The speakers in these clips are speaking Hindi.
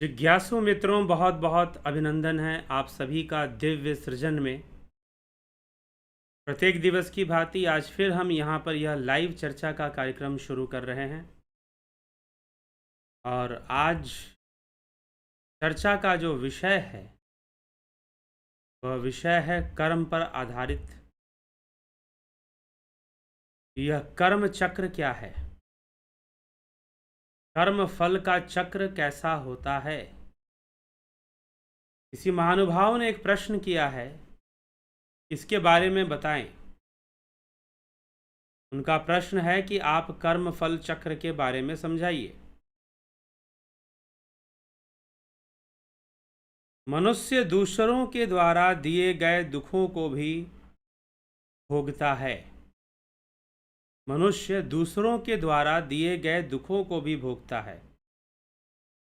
जिज्ञासु मित्रों, बहुत बहुत अभिनंदन है आप सभी का दिव्य सृजन में। प्रत्येक दिवस की भांति आज फिर हम यहाँ पर यह लाइव चर्चा का कार्यक्रम शुरू कर रहे हैं और आज चर्चा का जो विषय है वह विषय है कर्म पर आधारित। यह कर्म चक्र क्या है, कर्म फल का चक्र कैसा होता है। किसी महानुभाव ने एक प्रश्न किया है, इसके बारे में बताएं। उनका प्रश्न है कि आप कर्म फल चक्र के बारे में समझाइए। मनुष्य दूसरों के द्वारा दिए गए दुखों को भी भोगता है। मनुष्य दूसरों के द्वारा दिए गए दुखों को भी भोगता है।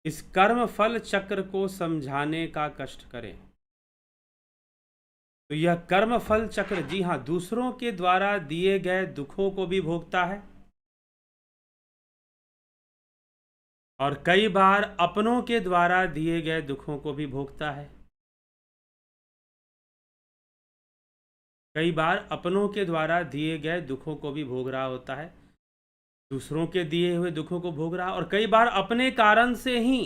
इस कर्म फल चक्र को समझाने का कष्ट करें। तो यह कर्म फल चक्र, जी हाँ, दूसरों के द्वारा दिए गए दुखों को भी भोगता है और कई बार अपनों के द्वारा दिए गए दुखों को भी भोगता है। कई बार अपनों के द्वारा दिए गए दुखों को भी भोग रहा होता है, दूसरों के दिए हुए दुखों को भोग रहा, और कई बार अपने कारण से ही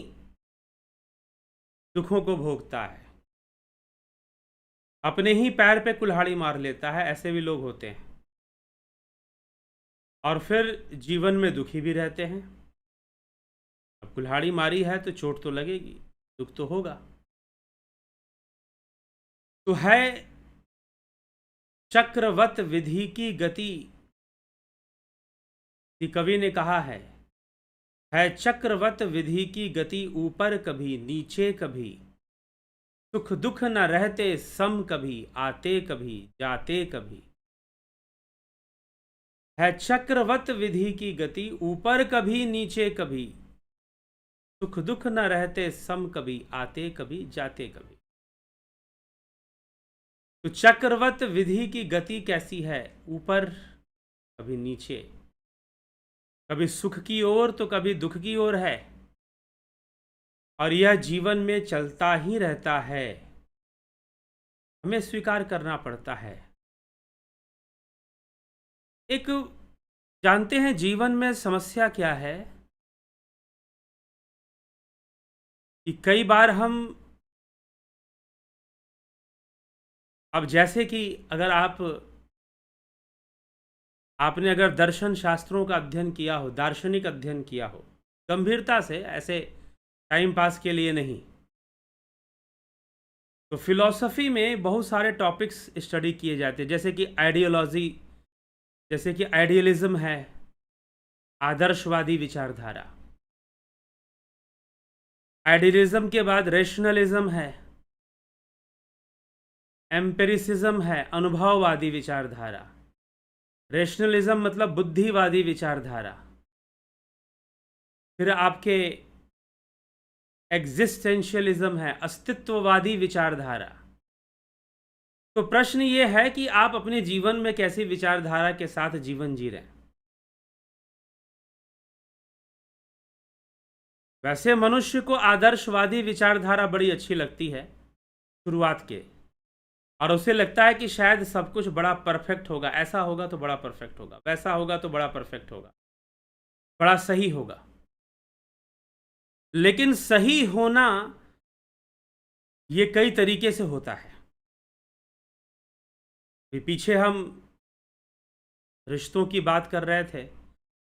दुखों को भोगता है। अपने ही पैर पे कुल्हाड़ी मार लेता है, ऐसे भी लोग होते हैं, और फिर जीवन में दुखी भी रहते हैं। अब कुल्हाड़ी मारी है तो चोट तो लगेगी, दुख तो होगा। तो है चक्रवत विधि की गति। कवि ने कहा है चक्रवत विधि की गति, ऊपर कभी नीचे कभी, सुख दुख न रहते सम कभी, आते कभी जाते कभी। है चक्रवत विधि की गति, ऊपर कभी नीचे कभी, सुख दुख न रहते सम कभी, आते कभी जाते कभी। तो चक्रवत विधि की गति कैसी है, ऊपर कभी नीचे, कभी सुख की ओर तो कभी दुख की ओर है, और यह जीवन में चलता ही रहता है। हमें स्वीकार करना पड़ता है। एक जानते हैं जीवन में समस्या क्या है कि कई बार हम, अब जैसे कि अगर आपने अगर दर्शन शास्त्रों का अध्ययन किया हो, दार्शनिक अध्ययन किया हो, गंभीरता से, ऐसे टाइम पास के लिए नहीं, तो फिलॉसफी में बहुत सारे टॉपिक्स स्टडी किए जाते हैं, जैसे कि आइडियोलॉजी, जैसे कि आइडियलिज्म है, आदर्शवादी विचारधारा। आइडियलिज्म के बाद रेशनलिज्म है, एम्पेरिसिज्म है, अनुभववादी विचारधारा। रेशनलिज्म मतलब बुद्धिवादी विचारधारा। फिर आपके एग्जिस्टेंशियलिज्म है, अस्तित्ववादी विचारधारा। तो प्रश्न ये है कि आप अपने जीवन में कैसी विचारधारा के साथ जीवन जी रहे हैं। वैसे मनुष्य को आदर्शवादी विचारधारा बड़ी अच्छी लगती है शुरुआत के, और उसे लगता है कि शायद सब कुछ बड़ा परफेक्ट होगा, ऐसा होगा तो बड़ा परफेक्ट होगा, वैसा होगा तो बड़ा परफेक्ट होगा, बड़ा सही होगा। लेकिन सही होना ये कई तरीके से होता है। पीछे हम रिश्तों की बात कर रहे थे।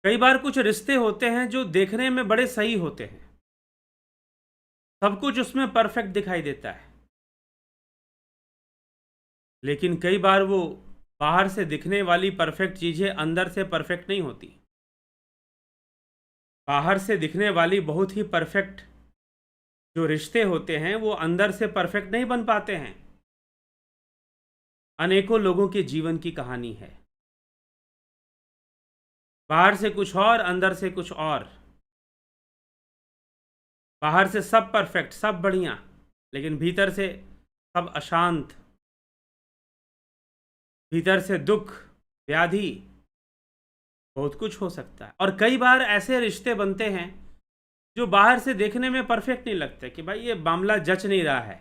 कई बार कुछ रिश्ते होते हैं जो देखने में बड़े सही होते हैं, सब कुछ उसमें परफेक्ट दिखाई देता है, लेकिन कई बार वो बाहर से दिखने वाली परफेक्ट चीजें अंदर से परफेक्ट नहीं होती। बाहर से दिखने वाली बहुत ही परफेक्ट जो रिश्ते होते हैं वो अंदर से परफेक्ट नहीं बन पाते हैं। अनेकों लोगों के जीवन की कहानी है, बाहर से कुछ और, अंदर से कुछ और। बाहर से सब परफेक्ट, सब बढ़िया, लेकिन भीतर से सब अशांत, भीतर से दुख, व्याधि, बहुत कुछ हो सकता है। और कई बार ऐसे रिश्ते बनते हैं जो बाहर से देखने में परफेक्ट नहीं लगते कि भाई ये मामला जच नहीं रहा है,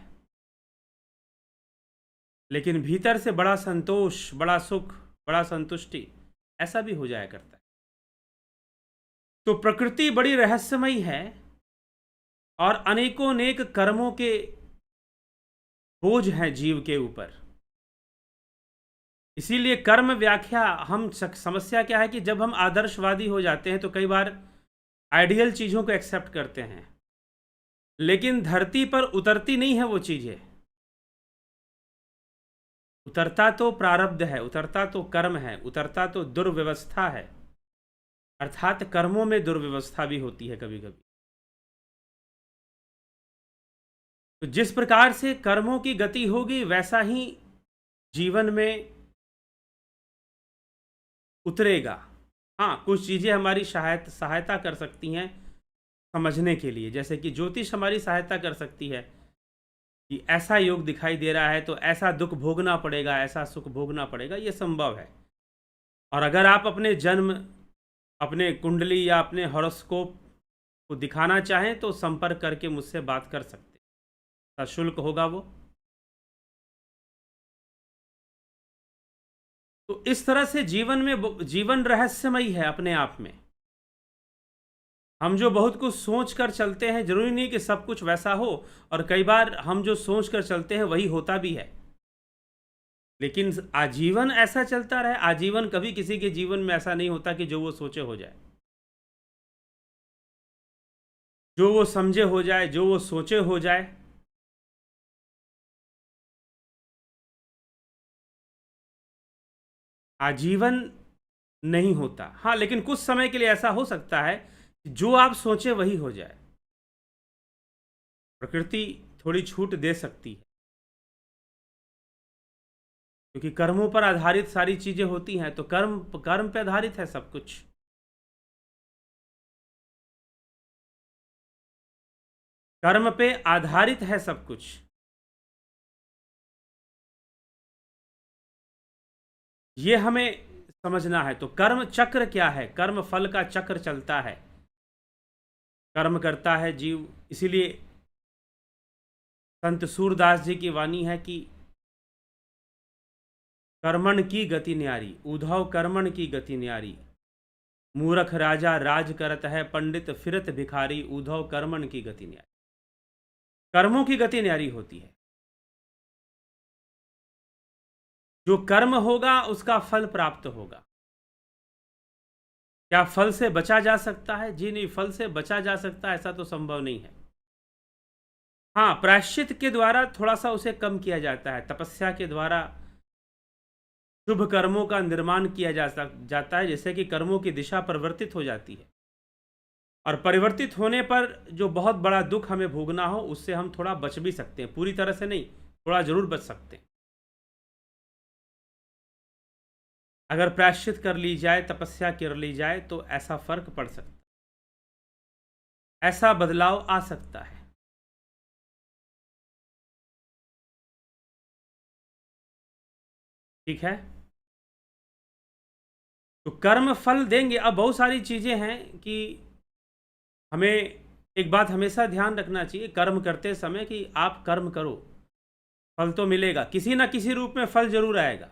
लेकिन भीतर से बड़ा संतोष, बड़ा सुख, बड़ा संतुष्टि ऐसा भी हो जाया करता है। तो प्रकृति बड़ी रहस्यमयी है और अनेकों नेक कर्मों के बोझ हैं जीव के ऊपर। इसीलिए कर्म व्याख्या हम समस्या क्या है कि जब हम आदर्शवादी हो जाते हैं तो कई बार आइडियल चीज़ों को एक्सेप्ट करते हैं, लेकिन धरती पर उतरती नहीं है वो चीज़ें। उतरता तो प्रारब्ध है, उतरता तो कर्म है, उतरता तो दुर्व्यवस्था है, अर्थात कर्मों में दुर्व्यवस्था भी होती है कभी कभी। तो जिस प्रकार से कर्मों की गति होगी वैसा ही जीवन में उतरेगा। हाँ, कुछ चीज़ें हमारी सहायता कर सकती हैं समझने के लिए, जैसे कि ज्योतिष हमारी सहायता कर सकती है कि ऐसा योग दिखाई दे रहा है तो ऐसा दुख भोगना पड़ेगा, ऐसा सुख भोगना पड़ेगा, ये संभव है। और अगर आप अपने जन्म, अपने कुंडली या अपने हॉरोस्कोप को दिखाना चाहें तो संपर्क करके मुझसे बात कर सकते हैं, सशुल्क होगा वो। तो इस तरह से जीवन रहस्यमयी है अपने आप में। हम जो बहुत कुछ सोच कर चलते हैं, जरूरी नहीं कि सब कुछ वैसा हो, और कई बार हम जो सोच कर चलते हैं वही होता भी है, लेकिन आजीवन ऐसा चलता रहे। आजीवन कभी किसी के जीवन में ऐसा नहीं होता कि जो वो सोचे हो जाए, जो वो समझे हो जाए, जो वो सोचे हो जाए। आजीवन नहीं होता। हाँ, लेकिन कुछ समय के लिए ऐसा हो सकता है कि जो आप सोचे वही हो जाए। प्रकृति थोड़ी छूट दे सकती है, क्योंकि कर्मों पर आधारित सारी चीजें होती हैं, तो कर्म पे आधारित है सब कुछ। कर्म पे आधारित है सब कुछ। ये हमें समझना है। तो कर्म चक्र क्या है? कर्म फल का चक्र चलता है, कर्म करता है जीव। इसीलिए संत सूरदास जी की वाणी है कि कर्मण की गति न्यारी, उद्धव कर्मण की गति न्यारी, मूर्ख राजा राज करत है, पंडित फिरत भिखारी, उद्धव कर्मण की गति न्यारी। कर्मों की गति न्यारी होती है। जो कर्म होगा उसका फल प्राप्त होगा। क्या फल से बचा जा सकता है? जी नहीं, फल से बचा जा सकता है ऐसा तो संभव नहीं है। हाँ, प्रायश्चित के द्वारा थोड़ा सा उसे कम किया जाता है, तपस्या के द्वारा शुभ कर्मों का निर्माण किया जाता है, जिससे कि कर्मों की दिशा परिवर्तित हो जाती है। और परिवर्तित होने पर जो बहुत बड़ा दुख हमें भोगना हो उससे हम थोड़ा बच भी सकते हैं, पूरी तरह से नहीं, थोड़ा जरूर बच सकते हैं। अगर प्रायश्चित कर ली जाए, तपस्या कर ली जाए, तो ऐसा फर्क पड़ सकता है, ऐसा बदलाव आ सकता है। ठीक है, तो कर्म फल देंगे। अब बहुत सारी चीजें हैं कि हमें एक बात हमेशा ध्यान रखना चाहिए कर्म करते समय कि आप कर्म करो, फल तो मिलेगा, किसी ना किसी रूप में फल जरूर आएगा,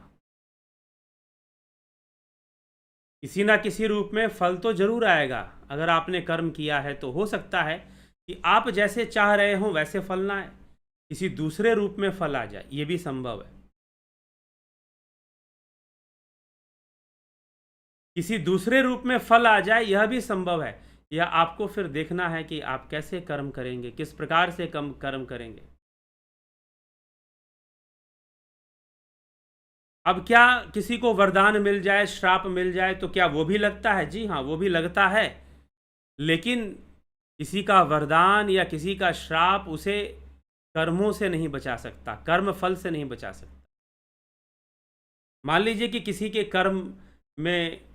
किसी ना किसी रूप में फल तो जरूर आएगा। अगर आपने कर्म किया है तो हो सकता है कि आप जैसे चाह रहे हो वैसे फल ना आए, किसी दूसरे रूप में फल आ जाए, ये भी संभव है। किसी दूसरे रूप में फल आ जाए, यह भी संभव है। यह आपको फिर देखना है कि आप कैसे कर्म करेंगे, किस प्रकार से कर्म करेंगे। अब क्या किसी को वरदान मिल जाए, श्राप मिल जाए, तो क्या वो भी लगता है? जी हाँ, वो भी लगता है, लेकिन किसी का वरदान या किसी का श्राप उसे कर्मों से नहीं बचा सकता, कर्म फल से नहीं बचा सकता। मान लीजिए कि किसी के कर्म में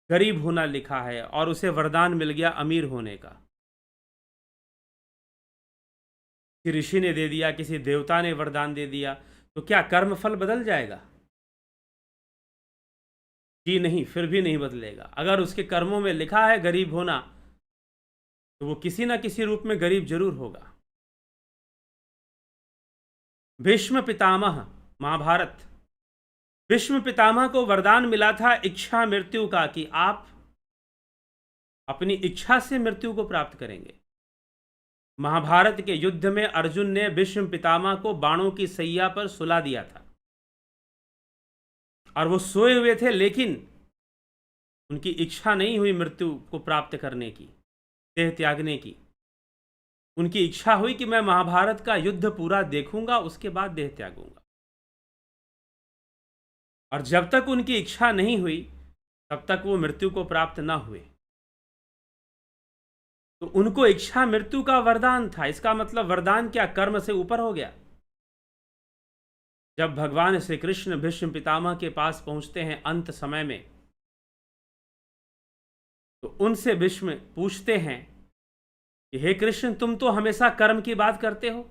गरीब होना लिखा है और उसे वरदान मिल गया अमीर होने का, किसी ऋषि ने दे दिया, किसी देवता ने वरदान दे दिया, तो क्या कर्म फल बदल जाएगा? जी नहीं, फिर भी नहीं बदलेगा। अगर उसके कर्मों में लिखा है गरीब होना, तो वो किसी ना किसी रूप में गरीब जरूर होगा। भीष्म पितामह, महाभारत। भीष्म पितामह को वरदान मिला था इच्छा मृत्यु का, कि आप अपनी इच्छा से मृत्यु को प्राप्त करेंगे। महाभारत के युद्ध में अर्जुन ने भीष्म पितामह को बाणों की सैया पर सुला दिया था, और वो सोए हुए थे, लेकिन उनकी इच्छा नहीं हुई मृत्यु को प्राप्त करने की, देह त्यागने की। उनकी इच्छा हुई कि मैं महाभारत का युद्ध पूरा देखूंगा, उसके बाद देह त्यागूंगा। और जब तक उनकी इच्छा नहीं हुई तब तक वो मृत्यु को प्राप्त ना हुए। तो उनको इच्छा मृत्यु का वरदान था। इसका मतलब वरदान क्या, कर्म से ऊपर हो गया। जब भगवान श्री कृष्ण भीष्म पितामह के पास पहुंचते हैं अंत समय में, तो उनसे भीष्म पूछते हैं कि हे कृष्ण, तुम तो हमेशा कर्म की बात करते हो,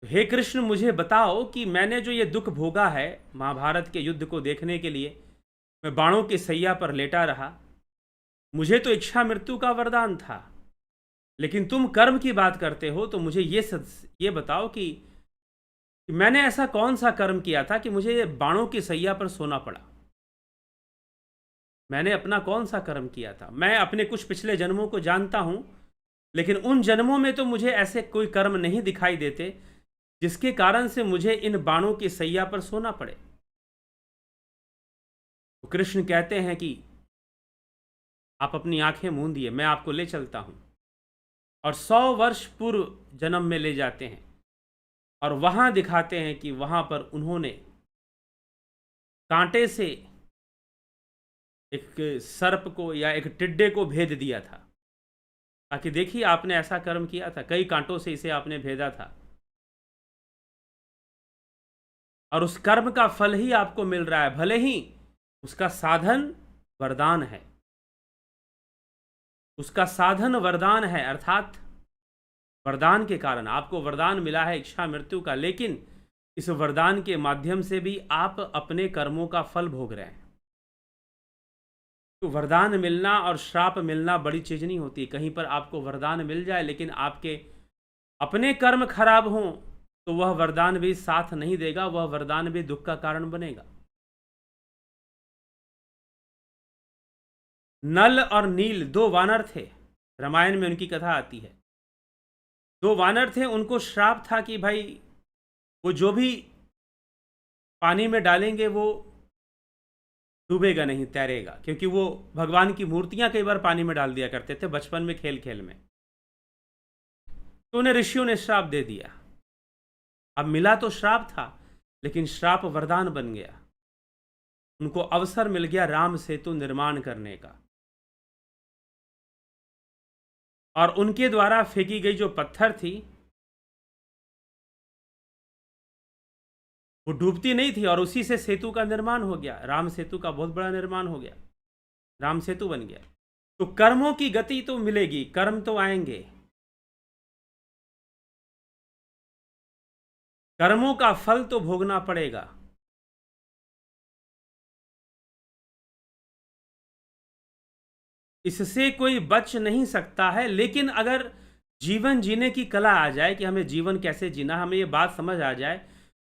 हे कृष्ण मुझे बताओ कि मैंने जो ये दुख भोगा है महाभारत के युद्ध को देखने के लिए, मैं बाणों की सैया पर लेटा रहा, मुझे तो इच्छा मृत्यु का वरदान था, लेकिन तुम कर्म की बात करते हो, तो मुझे ये बताओ कि मैंने ऐसा कौन सा कर्म किया था कि मुझे ये बाणों की सैया पर सोना पड़ा। मैंने अपना कौन सा कर्म किया था। मैं अपने कुछ पिछले जन्मों को जानता हूं, लेकिन उन जन्मों में तो मुझे ऐसे कोई कर्म नहीं दिखाई देते जिसके कारण से मुझे इन बाणों की सैया पर सोना पड़े। तो कृष्ण कहते हैं कि आप अपनी आंखें मूंदिए, मैं आपको ले चलता हूं, और 100 वर्ष पूर्व जन्म में ले जाते हैं, और वहां दिखाते हैं कि वहां पर उन्होंने कांटे से एक सर्प को या एक टिड्डे को भेद दिया था, ताकि देखिए आपने ऐसा कर्म किया था, कई कांटों से इसे आपने भेदा था, और उस कर्म का फल ही आपको मिल रहा है, भले ही उसका साधन वरदान है। उसका साधन वरदान है, अर्थात वरदान के कारण आपको वरदान मिला है इच्छा मृत्यु का, लेकिन इस वरदान के माध्यम से भी आप अपने कर्मों का फल भोग रहे हैं। तो वरदान मिलना और श्राप मिलना बड़ी चीज नहीं होती। कहीं पर आपको वरदान मिल जाए लेकिन आपके अपने कर्म खराब हों, तो वह वरदान भी साथ नहीं देगा, वह वरदान भी दुख का कारण बनेगा। नल और नील 2 वानर थे, रामायण में उनकी कथा आती है। 2 वानर थे, उनको श्राप था कि भाई वो जो भी पानी में डालेंगे वो डूबेगा नहीं, तैरेगा, क्योंकि वो भगवान की मूर्तियां कई बार पानी में डाल दिया करते थे बचपन में, खेल खेल में। तो उन्हें ऋषियों ने श्राप दे दिया। अब मिला तो श्राप था, लेकिन श्राप वरदान बन गया। उनको अवसर मिल गया राम सेतु निर्माण करने का, और उनके द्वारा फेंकी गई जो पत्थर थी वो डूबती नहीं थी, और उसी से सेतु का निर्माण हो गया। राम सेतु का बहुत बड़ा निर्माण हो गया, राम सेतु बन गया। तो कर्मों की गति तो मिलेगी, कर्म तो आएंगे, कर्मों का फल तो भोगना पड़ेगा। इससे कोई बच नहीं सकता है। लेकिन अगर जीवन जीने की कला आ जाए कि हमें जीवन कैसे जीना, हमें ये बात समझ आ जाए,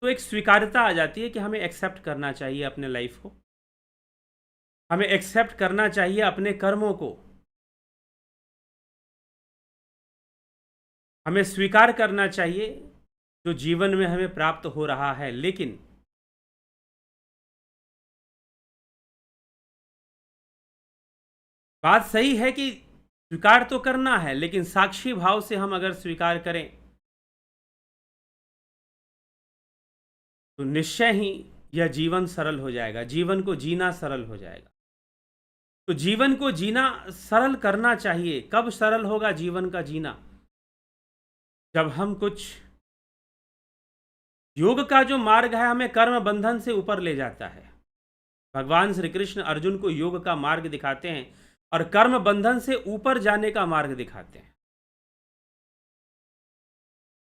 तो एक स्वीकार्यता आ जाती है कि हमें एक्सेप्ट करना चाहिए अपने लाइफ को, हमें एक्सेप्ट करना चाहिए अपने कर्मों को, हमें स्वीकार करना चाहिए जो जीवन में हमें प्राप्त हो रहा है। लेकिन बात सही है कि स्वीकार तो करना है, लेकिन साक्षी भाव से हम अगर स्वीकार करें तो निश्चय ही यह जीवन सरल हो जाएगा, जीवन को जीना सरल हो जाएगा। तो जीवन को जीना सरल करना चाहिए। कब सरल होगा जीवन का जीना? जब हम कुछ, योग का जो मार्ग है हमें कर्म बंधन से ऊपर ले जाता है। भगवान श्री कृष्ण अर्जुन को योग का मार्ग दिखाते हैं और कर्म बंधन से ऊपर जाने का मार्ग दिखाते हैं।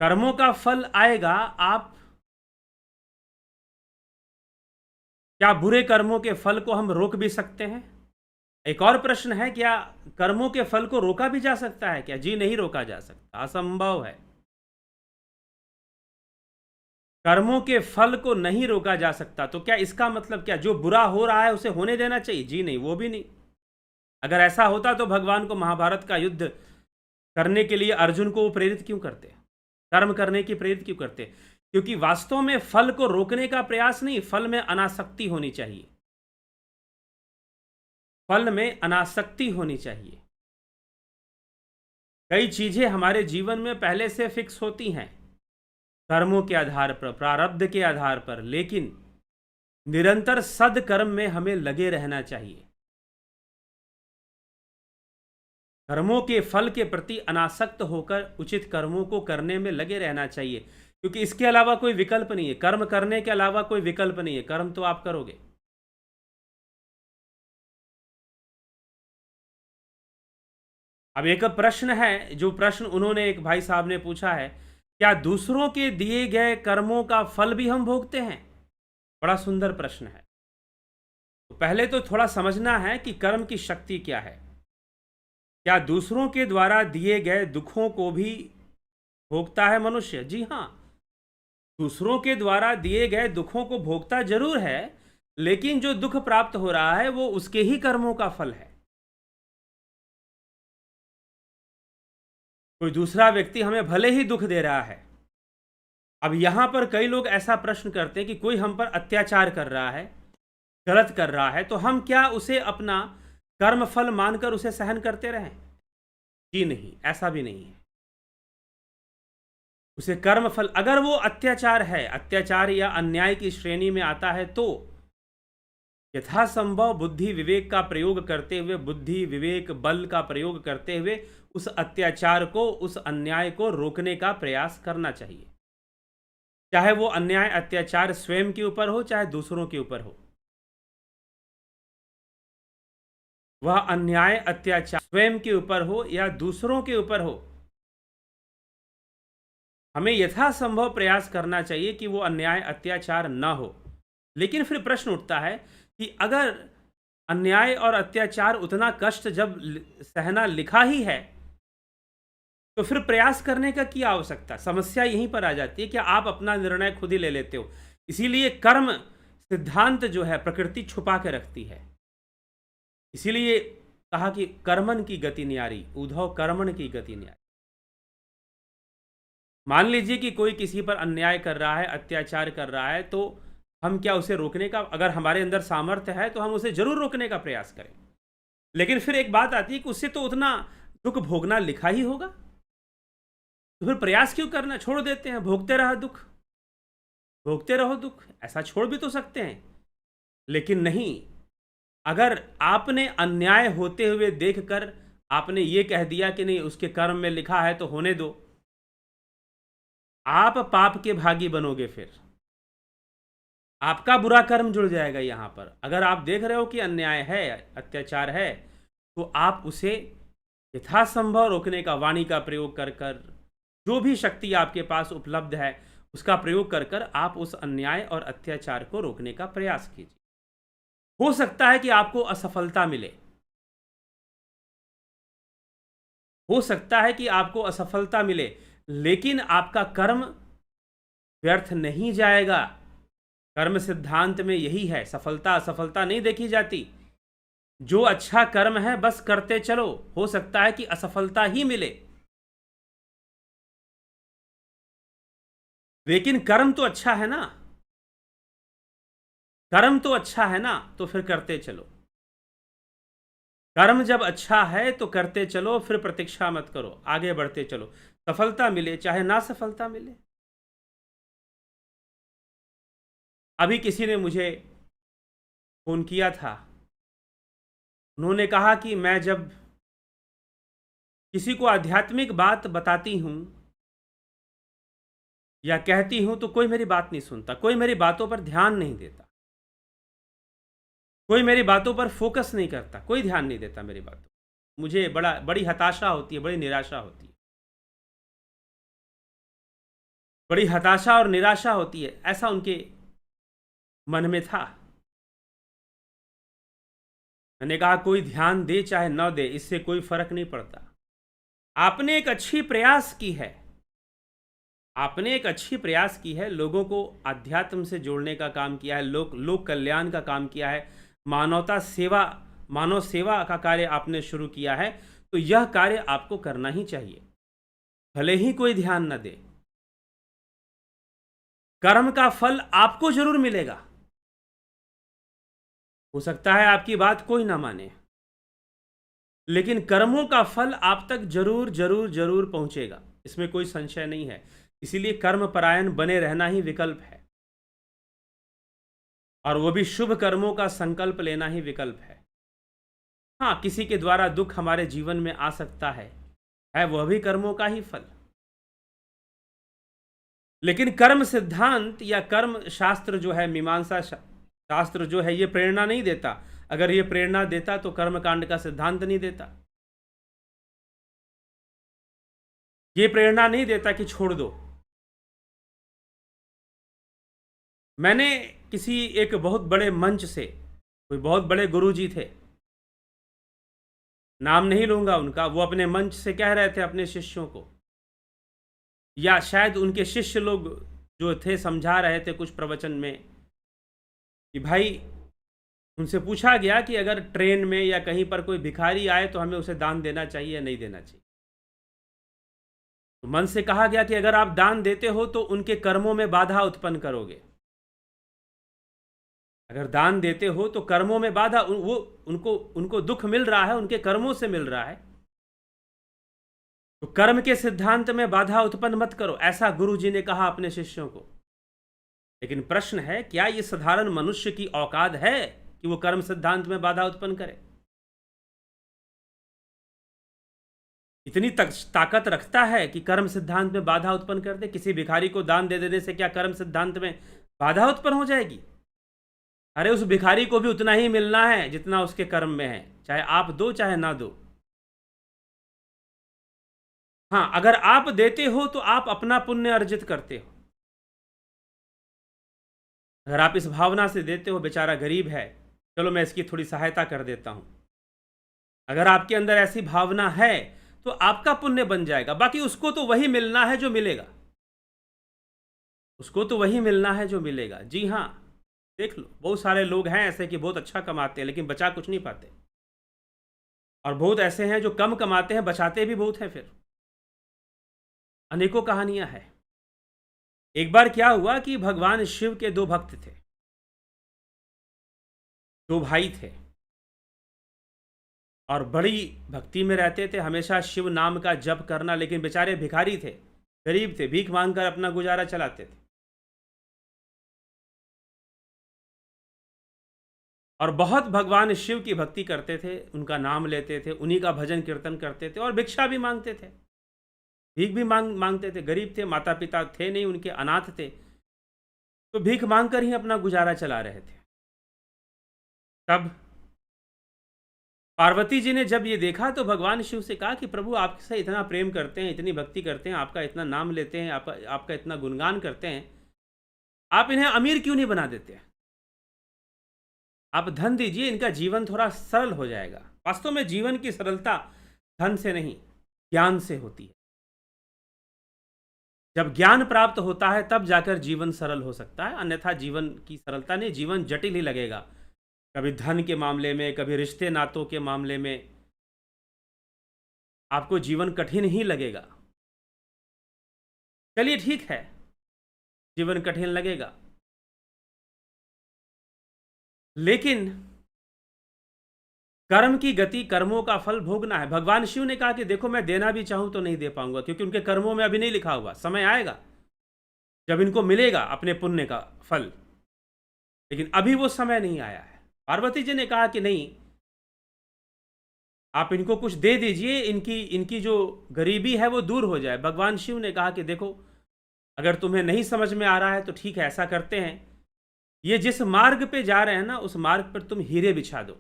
कर्मों का फल आएगा। आप क्या बुरे कर्मों के फल को हम रोक भी सकते हैं? एक और प्रश्न है, क्या कर्मों के फल को रोका भी जा सकता है क्या? जी नहीं, रोका जा सकता, असंभव है। कर्मों के फल को नहीं रोका जा सकता, तो क्या इसका मतलब क्या जो बुरा हो रहा है उसे होने देना चाहिए? जी नहीं, वो भी नहीं। अगर ऐसा होता तो भगवान को महाभारत का युद्ध करने के लिए अर्जुन को वो प्रेरित क्यों करते? कर्म करने की प्रेरित क्यों करते? क्योंकि वास्तव में फल को रोकने का प्रयास नहीं, फल में अनासक्ति होनी चाहिए। फल में अनासक्ति होनी चाहिए। कई चीजें हमारे जीवन में पहले से फिक्स होती हैं, कर्मों के आधार पर, प्रारब्ध के आधार पर, लेकिन निरंतर सदकर्म में हमें लगे रहना चाहिए। कर्मों के फल के प्रति अनासक्त होकर उचित कर्मों को करने में लगे रहना चाहिए, क्योंकि इसके अलावा कोई विकल्प नहीं है। कर्म करने के अलावा कोई विकल्प नहीं है, कर्म तो आप करोगे। अब एक प्रश्न है, जो प्रश्न उन्होंने, एक भाई साहब ने पूछा है, क्या दूसरों के दिए गए कर्मों का फल भी हम भोगते हैं? बड़ा सुंदर प्रश्न है। तो पहले तो थोड़ा समझना है कि कर्म की शक्ति क्या है। क्या दूसरों के द्वारा दिए गए दुखों को भी भोगता है मनुष्य? जी हाँ, दूसरों के द्वारा दिए गए दुखों को भोगता जरूर है, लेकिन जो दुख प्राप्त हो रहा है वो उसके ही कर्मों का फल है। कोई दूसरा व्यक्ति हमें भले ही दुख दे रहा है। अब यहां पर कई लोग ऐसा प्रश्न करते हैं कि कोई हम पर अत्याचार कर रहा है, गलत कर रहा है, तो हम क्या उसे अपना कर्म फल मानकर उसे सहन करते रहें? जी नहीं, ऐसा भी नहीं है। उसे कर्म फल, अगर वो अत्याचार है, अत्याचार या अन्याय की श्रेणी में आता है, तो यथासंभव बुद्धि विवेक का प्रयोग करते हुए, बुद्धि विवेक बल का प्रयोग करते हुए उस अत्याचार को, उस अन्याय को रोकने का प्रयास करना चाहिए। चाहे वो अन्याय अत्याचार स्वयं के ऊपर हो, चाहे दूसरों के ऊपर हो। वह अन्याय अत्याचार स्वयं के ऊपर हो या दूसरों के ऊपर हो, हमें यथासंभव प्रयास करना चाहिए कि वो अन्याय अत्याचार ना हो। लेकिन फिर प्रश्न उठता है कि अगर अन्याय और अत्याचार उतना कष्ट जब सहना लिखा ही है, तो फिर प्रयास करने का क्या आवश्यकता? समस्या यहीं पर आ जाती है कि आप अपना निर्णय खुद ही ले लेते हो। इसीलिए कर्म सिद्धांत जो है प्रकृति छुपा के रखती है। इसीलिए कहा कि कर्मन की गति न्यारी, उद्धव कर्मण की गति न्यारी। मान लीजिए कि कोई किसी पर अन्याय कर रहा है, अत्याचार कर रहा है, तो हम क्या उसे रोकने का, अगर हमारे अंदर सामर्थ्य है तो हम उसे जरूर रोकने का प्रयास करें। लेकिन फिर एक बात आती है कि उससे तो उतना दुख भोगना लिखा ही होगा, तो फिर प्रयास क्यों करना? छोड़ देते हैं, भोगते रहो दुख, भोगते रहो दुख, ऐसा छोड़ भी तो सकते हैं। लेकिन नहीं, अगर आपने अन्याय होते हुए देखकर आपने ये कह दिया कि नहीं, उसके कर्म में लिखा है तो होने दो, आप पाप के भागी बनोगे। फिर आपका बुरा कर्म जुड़ जाएगा। यहां पर अगर आप देख रहे हो कि अन्याय है, अत्याचार है, तो आप उसे यथासंभव रोकने का, वाणी का प्रयोग कर कर, जो भी शक्ति आपके पास उपलब्ध है उसका प्रयोग कर कर आप उस अन्याय और अत्याचार को रोकने का प्रयास कीजिए। हो सकता है कि आपको असफलता मिले, हो सकता है कि आपको असफलता मिले, लेकिन आपका कर्म व्यर्थ नहीं जाएगा। कर्म सिद्धांत में यही है, सफलता असफलता नहीं देखी जाती। जो अच्छा कर्म है बस करते चलो, हो सकता है कि असफलता ही मिले, लेकिन कर्म तो अच्छा है ना, कर्म तो अच्छा है ना, तो फिर करते चलो। कर्म जब अच्छा है तो करते चलो, फिर प्रतीक्षा मत करो, आगे बढ़ते चलो। सफलता मिले चाहे ना सफलता मिले। अभी किसी ने मुझे फोन किया था, उन्होंने कहा कि मैं जब किसी को आध्यात्मिक बात बताती हूं या कहती हूं तो कोई मेरी बात नहीं सुनता, कोई मेरी बातों पर ध्यान नहीं देता, कोई मेरी बातों पर फोकस नहीं करता, कोई ध्यान नहीं देता मेरी बातों। मुझे बड़ी हताशा होती है, बड़ी निराशा होती है, बड़ी हताशा और निराशा होती है, ऐसा उनके मन में था। मैंने कहा कोई ध्यान दे चाहे न दे, इससे कोई फर्क नहीं पड़ता। आपने एक अच्छी प्रयास की है, आपने एक अच्छी प्रयास की है, लोगों को अध्यात्म से जोड़ने का काम किया है, लोक कल्याण का काम किया है, मानवता सेवा, मानव सेवा का कार्य आपने शुरू किया है, तो यह कार्य आपको करना ही चाहिए, भले ही कोई ध्यान न दे। कर्म का फल आपको जरूर मिलेगा। हो सकता है आपकी बात कोई ना माने, लेकिन कर्मों का फल आप तक जरूर जरूर जरूर पहुंचेगा, इसमें कोई संशय नहीं है। इसीलिए कर्म परायण बने रहना ही विकल्प है, और वो भी शुभ कर्मों का संकल्प लेना ही विकल्प है। हाँ, किसी के द्वारा दुख हमारे जीवन में आ सकता है वह भी कर्मों का ही फल। लेकिन कर्म सिद्धांत या कर्म शास्त्र जो है, मीमांसा शास्त्र जो है, ये प्रेरणा नहीं देता। अगर ये प्रेरणा देता तो कर्मकांड का सिद्धांत नहीं देता। ये प्रेरणा नहीं देता कि छोड़ दो। मैंने किसी एक बहुत बड़े मंच से, कोई बहुत बड़े गुरुजी थे, नाम नहीं लूंगा उनका, वो अपने मंच से कह रहे थे अपने शिष्यों को, या शायद उनके शिष्य लोग जो थे समझा रहे थे कुछ प्रवचन में, कि भाई, उनसे पूछा गया कि अगर ट्रेन में या कहीं पर कोई भिखारी आए तो हमें उसे दान देना चाहिए या नहीं देना चाहिए। तो मन से कहा गया कि अगर आप दान देते हो तो उनके कर्मों में बाधा उत्पन्न करोगे। अगर दान देते हो तो कर्मों में बाधा, वो उनको दुख मिल रहा है, उनके कर्मों से मिल रहा है, तो कर्म के सिद्धांत में बाधा उत्पन्न मत करो, ऐसा गुरु जी ने कहा अपने शिष्यों को। लेकिन प्रश्न है, क्या ये साधारण मनुष्य की औकात है कि वो कर्म सिद्धांत में बाधा उत्पन्न करे? इतनी ताकत रखता है कि कर्म सिद्धांत में बाधा उत्पन्न कर दे? किसी भिखारी को दान दे देने से क्या कर्म सिद्धांत में बाधा उत्पन्न हो जाएगी? अरे उस भिखारी को भी उतना ही मिलना है जितना उसके कर्म में है, चाहे आप दो चाहे ना दो। हाँ, अगर आप देते हो तो आप अपना पुण्य अर्जित करते हो। अगर आप इस भावना से देते हो, बेचारा गरीब है, चलो मैं इसकी थोड़ी सहायता कर देता हूं, अगर आपके अंदर ऐसी भावना है तो आपका पुण्य बन जाएगा। बाकी उसको तो वही मिलना है जो मिलेगा, उसको तो वही मिलना है जो मिलेगा। जी हाँ, देख लो, बहुत सारे लोग हैं ऐसे कि बहुत अच्छा कमाते हैं लेकिन बचा कुछ नहीं पाते, और बहुत ऐसे हैं जो कम कमाते हैं, बचाते भी बहुत हैं। फिर अनेकों कहानियां हैं। एक बार क्या हुआ कि भगवान शिव के दो भक्त थे, दो भाई थे, और बड़ी भक्ति में रहते थे, हमेशा शिव नाम का जप करना, लेकिन बेचारे भिखारी थे, गरीब थे, भीख मांगकर अपना गुजारा चलाते थे। और बहुत भगवान शिव की भक्ति करते थे, उनका नाम लेते थे, उन्हीं का भजन कीर्तन करते थे, और भिक्षा भी मांगते थे, भीख भी मांगते थे। गरीब थे, माता पिता थे नहीं उनके, अनाथ थे, तो भीख मांगकर ही अपना गुजारा चला रहे थे। तब पार्वती जी ने जब ये देखा तो भगवान शिव से कहा कि प्रभु, आपसे इतना प्रेम करते हैं, इतनी भक्ति करते हैं, आपका इतना नाम लेते हैं, आपका इतना गुणगान करते हैं, आप इन्हें अमीर क्यों नहीं बना देते? आप धन दीजिए, इनका जीवन थोड़ा सरल हो जाएगा। वास्तव में जीवन की सरलता धन से नहीं, ज्ञान से होती है। जब ज्ञान प्राप्त होता है तब जाकर जीवन सरल हो सकता है, अन्यथा जीवन की सरलता नहीं, जीवन जटिल ही लगेगा। कभी धन के मामले में, कभी रिश्ते नातों के मामले में आपको जीवन कठिन ही लगेगा। चलिए ठीक है, जीवन कठिन लगेगा, लेकिन कर्म की गति, कर्मों का फल भोगना है। भगवान शिव ने कहा कि देखो, मैं देना भी चाहूं तो नहीं दे पाऊंगा, क्योंकि उनके कर्मों में अभी नहीं लिखा हुआ, समय आएगा जब इनको मिलेगा अपने पुण्य का फल, लेकिन अभी वो समय नहीं आया है। पार्वती जी ने कहा कि नहीं, आप इनको कुछ दे दीजिए, इनकी जो गरीबी है वो दूर हो जाए। भगवान शिव ने कहा कि देखो, अगर तुम्हें नहीं समझ में आ रहा है तो ठीक है, ऐसा करते हैं, ये जिस मार्ग पे जा रहे हैं ना, उस मार्ग पर तुम हीरे बिछा दो,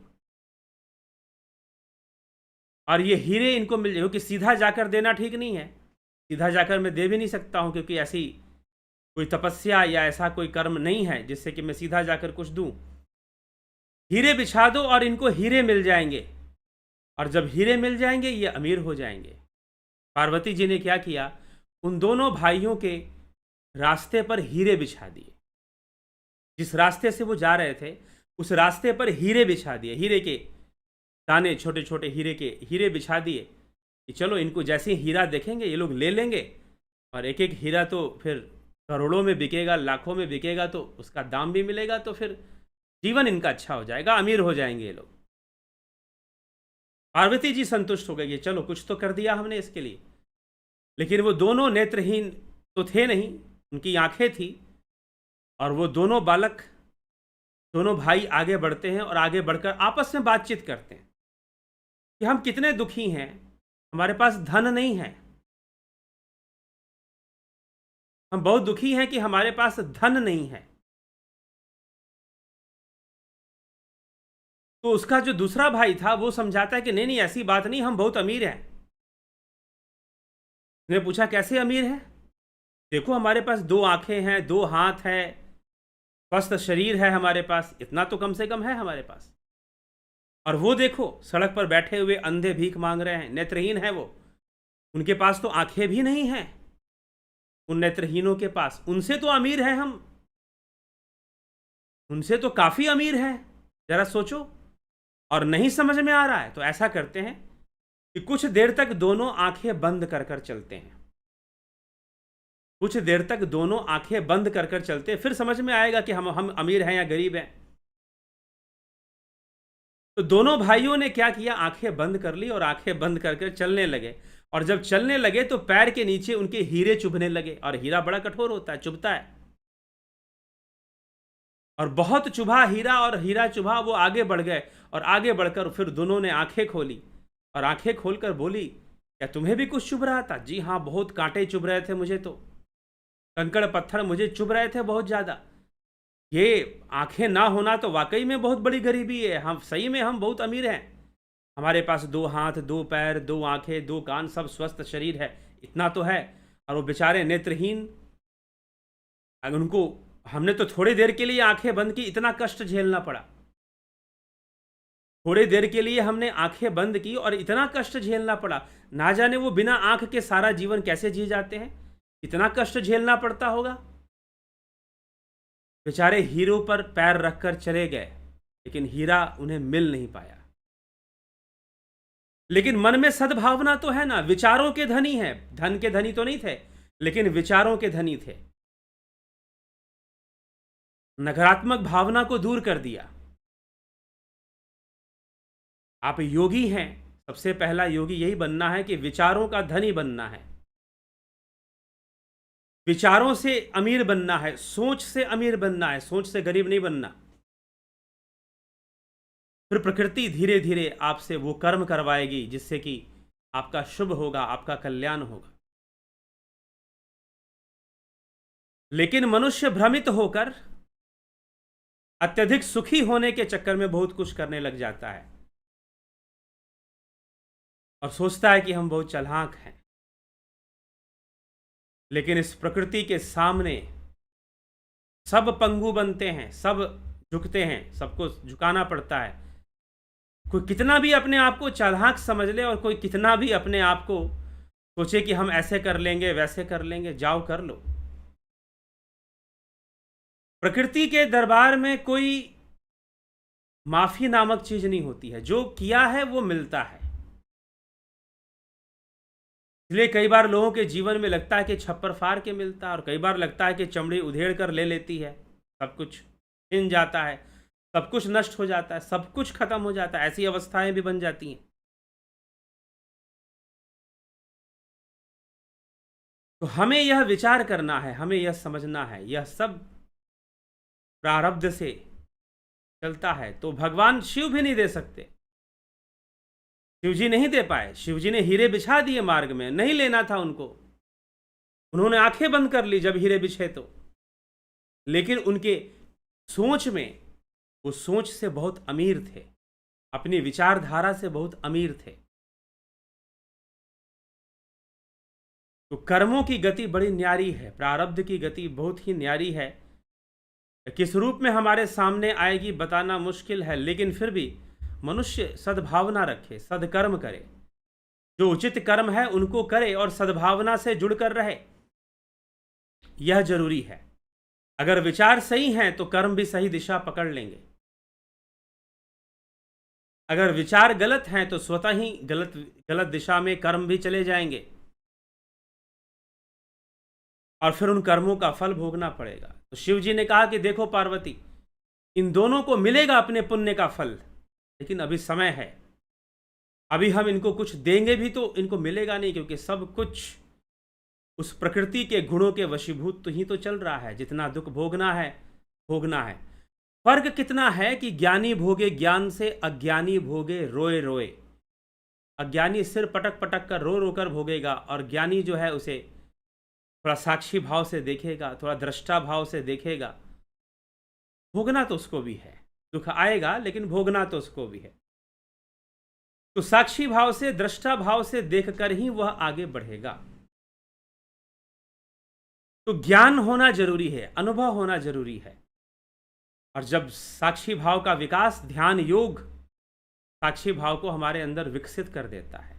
और ये हीरे इनको मिल जाए, क्योंकि सीधा जाकर देना ठीक नहीं है, सीधा जाकर मैं दे भी नहीं सकता हूं, क्योंकि ऐसी कोई तपस्या या ऐसा कोई कर्म नहीं है जिससे कि मैं सीधा जाकर कुछ दूं। हीरे बिछा दो और इनको हीरे मिल जाएंगे, और जब हीरे मिल जाएंगे ये अमीर हो जाएंगे। पार्वती जी ने क्या किया, उन दोनों भाइयों के रास्ते पर हीरे बिछा दिए। जिस रास्ते से वो जा रहे थे उस रास्ते पर हीरे बिछा दिए, हीरे के दाने, छोटे छोटे हीरे के हीरे बिछा दिए कि चलो इनको जैसे ही हीरा देखेंगे ये लोग ले लेंगे, और एक एक हीरा तो फिर करोड़ों में बिकेगा, लाखों में बिकेगा, तो उसका दाम भी मिलेगा, तो फिर जीवन इनका अच्छा हो जाएगा, अमीर हो जाएंगे ये लोग। पार्वती जी संतुष्ट हो गई, चलो कुछ तो कर दिया हमने इसके लिए। लेकिन वो दोनों नेत्रहीन तो थे नहीं, उनकी आंखें थी, और वो दोनों बालक, दोनों भाई आगे बढ़ते हैं और आगे बढ़कर आपस में बातचीत करते हैं कि हम कितने दुखी हैं, हमारे पास धन नहीं है, हम बहुत दुखी हैं कि हमारे पास धन नहीं है। तो उसका जो दूसरा भाई था वो समझाता है कि नहीं नहीं ऐसी बात नहीं, हम बहुत अमीर हैं। उसने पूछा कैसे अमीर है, देखो हमारे पास 2 आंखें हैं, 2 हाथ हैं, स्वस्थ शरीर है हमारे पास, इतना तो कम से कम है हमारे पास। और वो देखो सड़क पर बैठे हुए अंधे भीख मांग रहे हैं, नेत्रहीन है वो, उनके पास तो आंखें भी नहीं हैं, उन नेत्रहीनों के पास, उनसे तो अमीर है हम, उनसे तो काफी अमीर है, जरा सोचो। और नहीं समझ में आ रहा है तो ऐसा करते हैं कि कुछ देर तक दोनों आंखें बंद कर कर चलते हैं, कुछ देर तक दोनों आंखें बंद कर कर चलते हैं, फिर समझ में आएगा कि हम अमीर हैं या गरीब हैं। तो दोनों भाइयों ने क्या किया, आंखें बंद कर ली और आंखें बंद करके चलने लगे। और जब चलने लगे तो पैर के नीचे उनके हीरे चुभने लगे, और हीरा बड़ा कठोर होता है, चुभता है, और बहुत चुभा हीरा, और हीरा चुभा, वो आगे बढ़ गए। और आगे बढ़कर फिर दोनों ने आंखें खोली, और आंखें खोलकर बोली, क्या तुम्हें भी कुछ चुभ रहा था? जी हाँ, बहुत कांटे चुभ रहे थे मुझे, तो कंकड़ पत्थर मुझे चुभ रहे थे बहुत ज्यादा। ये आंखें ना होना तो वाकई में बहुत बड़ी गरीबी है, हम सही में हम बहुत अमीर हैं, हमारे पास 2 हाथ, 2 पैर, 2 आंखें, 2 कान, सब स्वस्थ शरीर है, इतना तो है। और वो बेचारे नेत्रहीन, अगर उनको, हमने तो थोड़ी देर के लिए आंखें बंद की, इतना कष्ट झेलना पड़ा, थोड़ी देर के लिए हमने आंखें बंद की और इतना कष्ट झेलना पड़ा। ना जाने वो बिना आंख के सारा जीवन कैसे जी जाते हैं, इतना कष्ट झेलना पड़ता होगा। बेचारे हीरो पर पैर रखकर चले गए, लेकिन हीरा उन्हें मिल नहीं पाया। लेकिन मन में सद्भावना तो है ना, विचारों के धनी है, धन के धनी तो नहीं थे, लेकिन विचारों के धनी थे। नकारात्मक भावना को दूर कर दिया। आप योगी हैं, सबसे पहला योगी यही बनना है कि विचारों का धनी बनना है, विचारों से अमीर बनना है, सोच से अमीर बनना है, सोच से गरीब नहीं बनना। फिर प्रकृति धीरे धीरे आपसे वो कर्म करवाएगी जिससे कि आपका शुभ होगा, आपका कल्याण होगा। लेकिन मनुष्य भ्रमित होकर अत्यधिक सुखी होने के चक्कर में बहुत कुछ करने लग जाता है, और सोचता है कि हम बहुत चालाक हैं। लेकिन इस प्रकृति के सामने सब पंगु बनते हैं, सब झुकते हैं, सबको झुकाना पड़ता है। कोई कितना भी अपने आप को चालाक समझ ले, और कोई कितना भी अपने आप को सोचे कि हम ऐसे कर लेंगे, वैसे कर लेंगे, जाओ कर लो। प्रकृति के दरबार में कोई माफी नामक चीज नहीं होती है, जो किया है वो मिलता है। इसलिए कई बार लोगों के जीवन में लगता है कि छप्पर फाड़ के मिलता है, और कई बार लगता है कि चमड़ी उधेड़ कर ले लेती है, सब कुछ छिन जाता है, सब कुछ नष्ट हो जाता है, सब कुछ खत्म हो जाता है, ऐसी अवस्थाएं भी बन जाती हैं। तो हमें यह विचार करना है, हमें यह समझना है, यह सब प्रारब्ध से चलता है, तो भगवान शिव भी नहीं दे सकते। शिव जी नहीं दे पाए, शिव जी ने हीरे बिछा दिए मार्ग में, नहीं लेना था उनको, उन्होंने आंखें बंद कर ली जब हीरे बिछे तो। लेकिन उनके सोच में, वो सोच से बहुत अमीर थे, अपनी विचारधारा से बहुत अमीर थे। तो कर्मों की गति बड़ी न्यारी है, प्रारब्ध की गति बहुत ही न्यारी है। किस रूप में हमारे सामने आएगी बताना मुश्किल है, लेकिन फिर भी मनुष्य सद्भावना रखे, सदकर्म करे, जो उचित कर्म है उनको करे और सद्भावना से जुड़कर रहे, यह जरूरी है। अगर विचार सही हैं तो कर्म भी सही दिशा पकड़ लेंगे, अगर विचार गलत हैं तो स्वतः ही गलत दिशा में कर्म भी चले जाएंगे और फिर उन कर्मों का फल भोगना पड़ेगा। तो शिव जी ने कहा कि देखो पार्वती, इन दोनों को मिलेगा अपने पुण्य का फल, लेकिन अभी समय है, अभी हम इनको कुछ देंगे भी तो इनको मिलेगा नहीं, क्योंकि सब कुछ उस प्रकृति के गुणों के वशीभूत तो ही तो चल रहा है। जितना दुख भोगना है भोगना है। फर्क कितना है कि ज्ञानी भोगे ज्ञान से, अज्ञानी भोगे रोए रोए। अज्ञानी सिर पटक पटक कर रो रो कर भोगेगा और ज्ञानी जो है उसे थोड़ा साक्षी भाव से देखेगा, थोड़ा दृष्टा भाव से देखेगा। भोगना तो उसको भी है, दुख आएगा लेकिन भोगना तो उसको भी है। तो साक्षी भाव से, दृष्टा भाव से देखकर ही वह आगे बढ़ेगा। तो ज्ञान होना जरूरी है, अनुभव होना जरूरी है। और जब साक्षी भाव का विकास, ध्यान योग साक्षी भाव को हमारे अंदर विकसित कर देता है।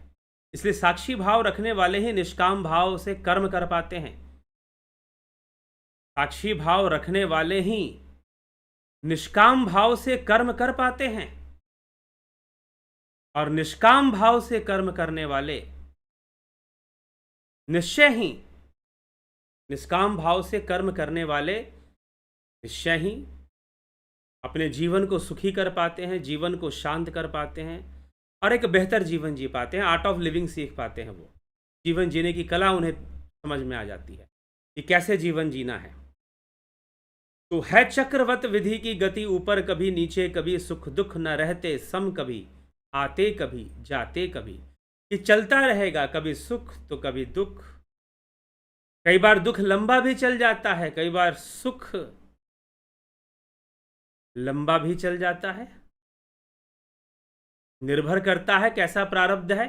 इसलिए साक्षी भाव रखने वाले ही निष्काम भाव से कर्म कर पाते हैं। साक्षी भाव रखने वाले ही निष्काम भाव से कर्म कर पाते हैं, और निष्काम भाव से कर्म करने वाले निश्चय ही, निष्काम भाव से कर्म करने वाले निश्चय ही अपने जीवन को सुखी कर पाते हैं, जीवन को शांत कर पाते हैं और एक बेहतर जीवन जी पाते हैं। आर्ट ऑफ लिविंग सीख पाते हैं। वो जीवन जीने की कला उन्हें समझ में आ जाती है कि कैसे जीवन जीना है। तो है चक्रवत विधि की गति, ऊपर कभी नीचे, कभी सुख दुख न रहते सम, कभी आते कभी जाते, कभी कि चलता रहेगा, कभी सुख तो कभी दुख। कई बार दुख लंबा भी चल जाता है, कई बार सुख लंबा भी चल जाता है। निर्भर करता है कैसा प्रारब्ध है।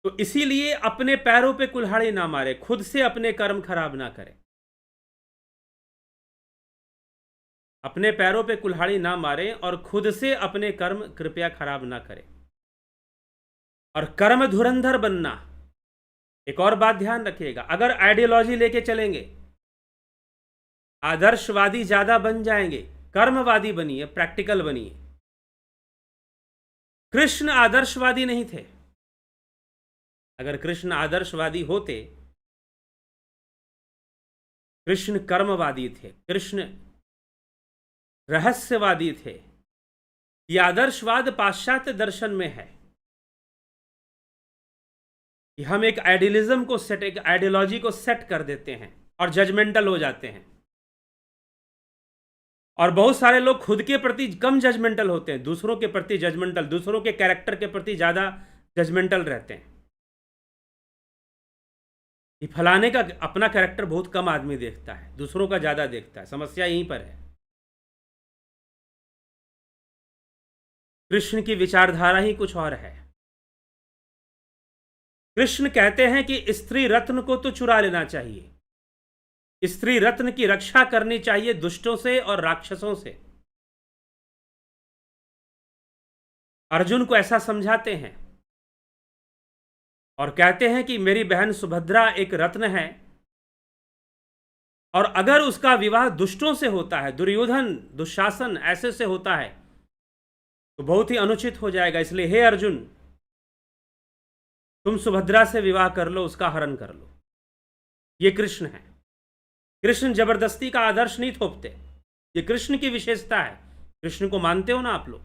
तो इसीलिए अपने पैरों पे कुल्हाड़ी ना मारे, खुद से अपने कर्म खराब ना करें। अपने पैरों पे कुल्हाड़ी ना मारें और खुद से अपने कर्म कृपया खराब ना करें। और कर्म धुरंधर बनना, एक और बात ध्यान रखिएगा, अगर आइडियोलॉजी लेके चलेंगे, आदर्शवादी ज्यादा बन जाएंगे, कर्मवादी बनिए, प्रैक्टिकल बनिए। कृष्ण आदर्शवादी नहीं थे। अगर कृष्ण आदर्शवादी होते, कृष्ण कर्मवादी थे, कृष्ण रहस्यवादी थे। यह आदर्शवाद पाश्चात्य दर्शन में है कि हम एक आइडियलिज्म को सेट, एक आइडियोलॉजी को सेट कर देते हैं और जजमेंटल हो जाते हैं। और बहुत सारे लोग खुद के प्रति कम जजमेंटल होते हैं, दूसरों के प्रति जजमेंटल, दूसरों के कैरेक्टर के प्रति ज्यादा जजमेंटल रहते हैं। ये फलाने का अपना कैरेक्टर बहुत कम आदमी देखता है, दूसरों का ज्यादा देखता है। समस्या यहीं पर है। कृष्ण की विचारधारा ही कुछ और है। कृष्ण कहते हैं कि स्त्री रत्न को तो चुरा लेना चाहिए, स्त्री रत्न की रक्षा करनी चाहिए दुष्टों से और राक्षसों से। अर्जुन को ऐसा समझाते हैं और कहते हैं कि मेरी बहन सुभद्रा एक रत्न है, और अगर उसका विवाह दुष्टों से होता है, दुर्योधन दुशासन ऐसे से होता है, तो बहुत ही अनुचित हो जाएगा। इसलिए हे अर्जुन, तुम सुभद्रा से विवाह कर लो, उसका हरण कर लो। ये कृष्ण है। कृष्ण जबरदस्ती का आदर्श नहीं थोपते, ये कृष्ण की विशेषता है। कृष्ण को मानते हो ना आप लोग?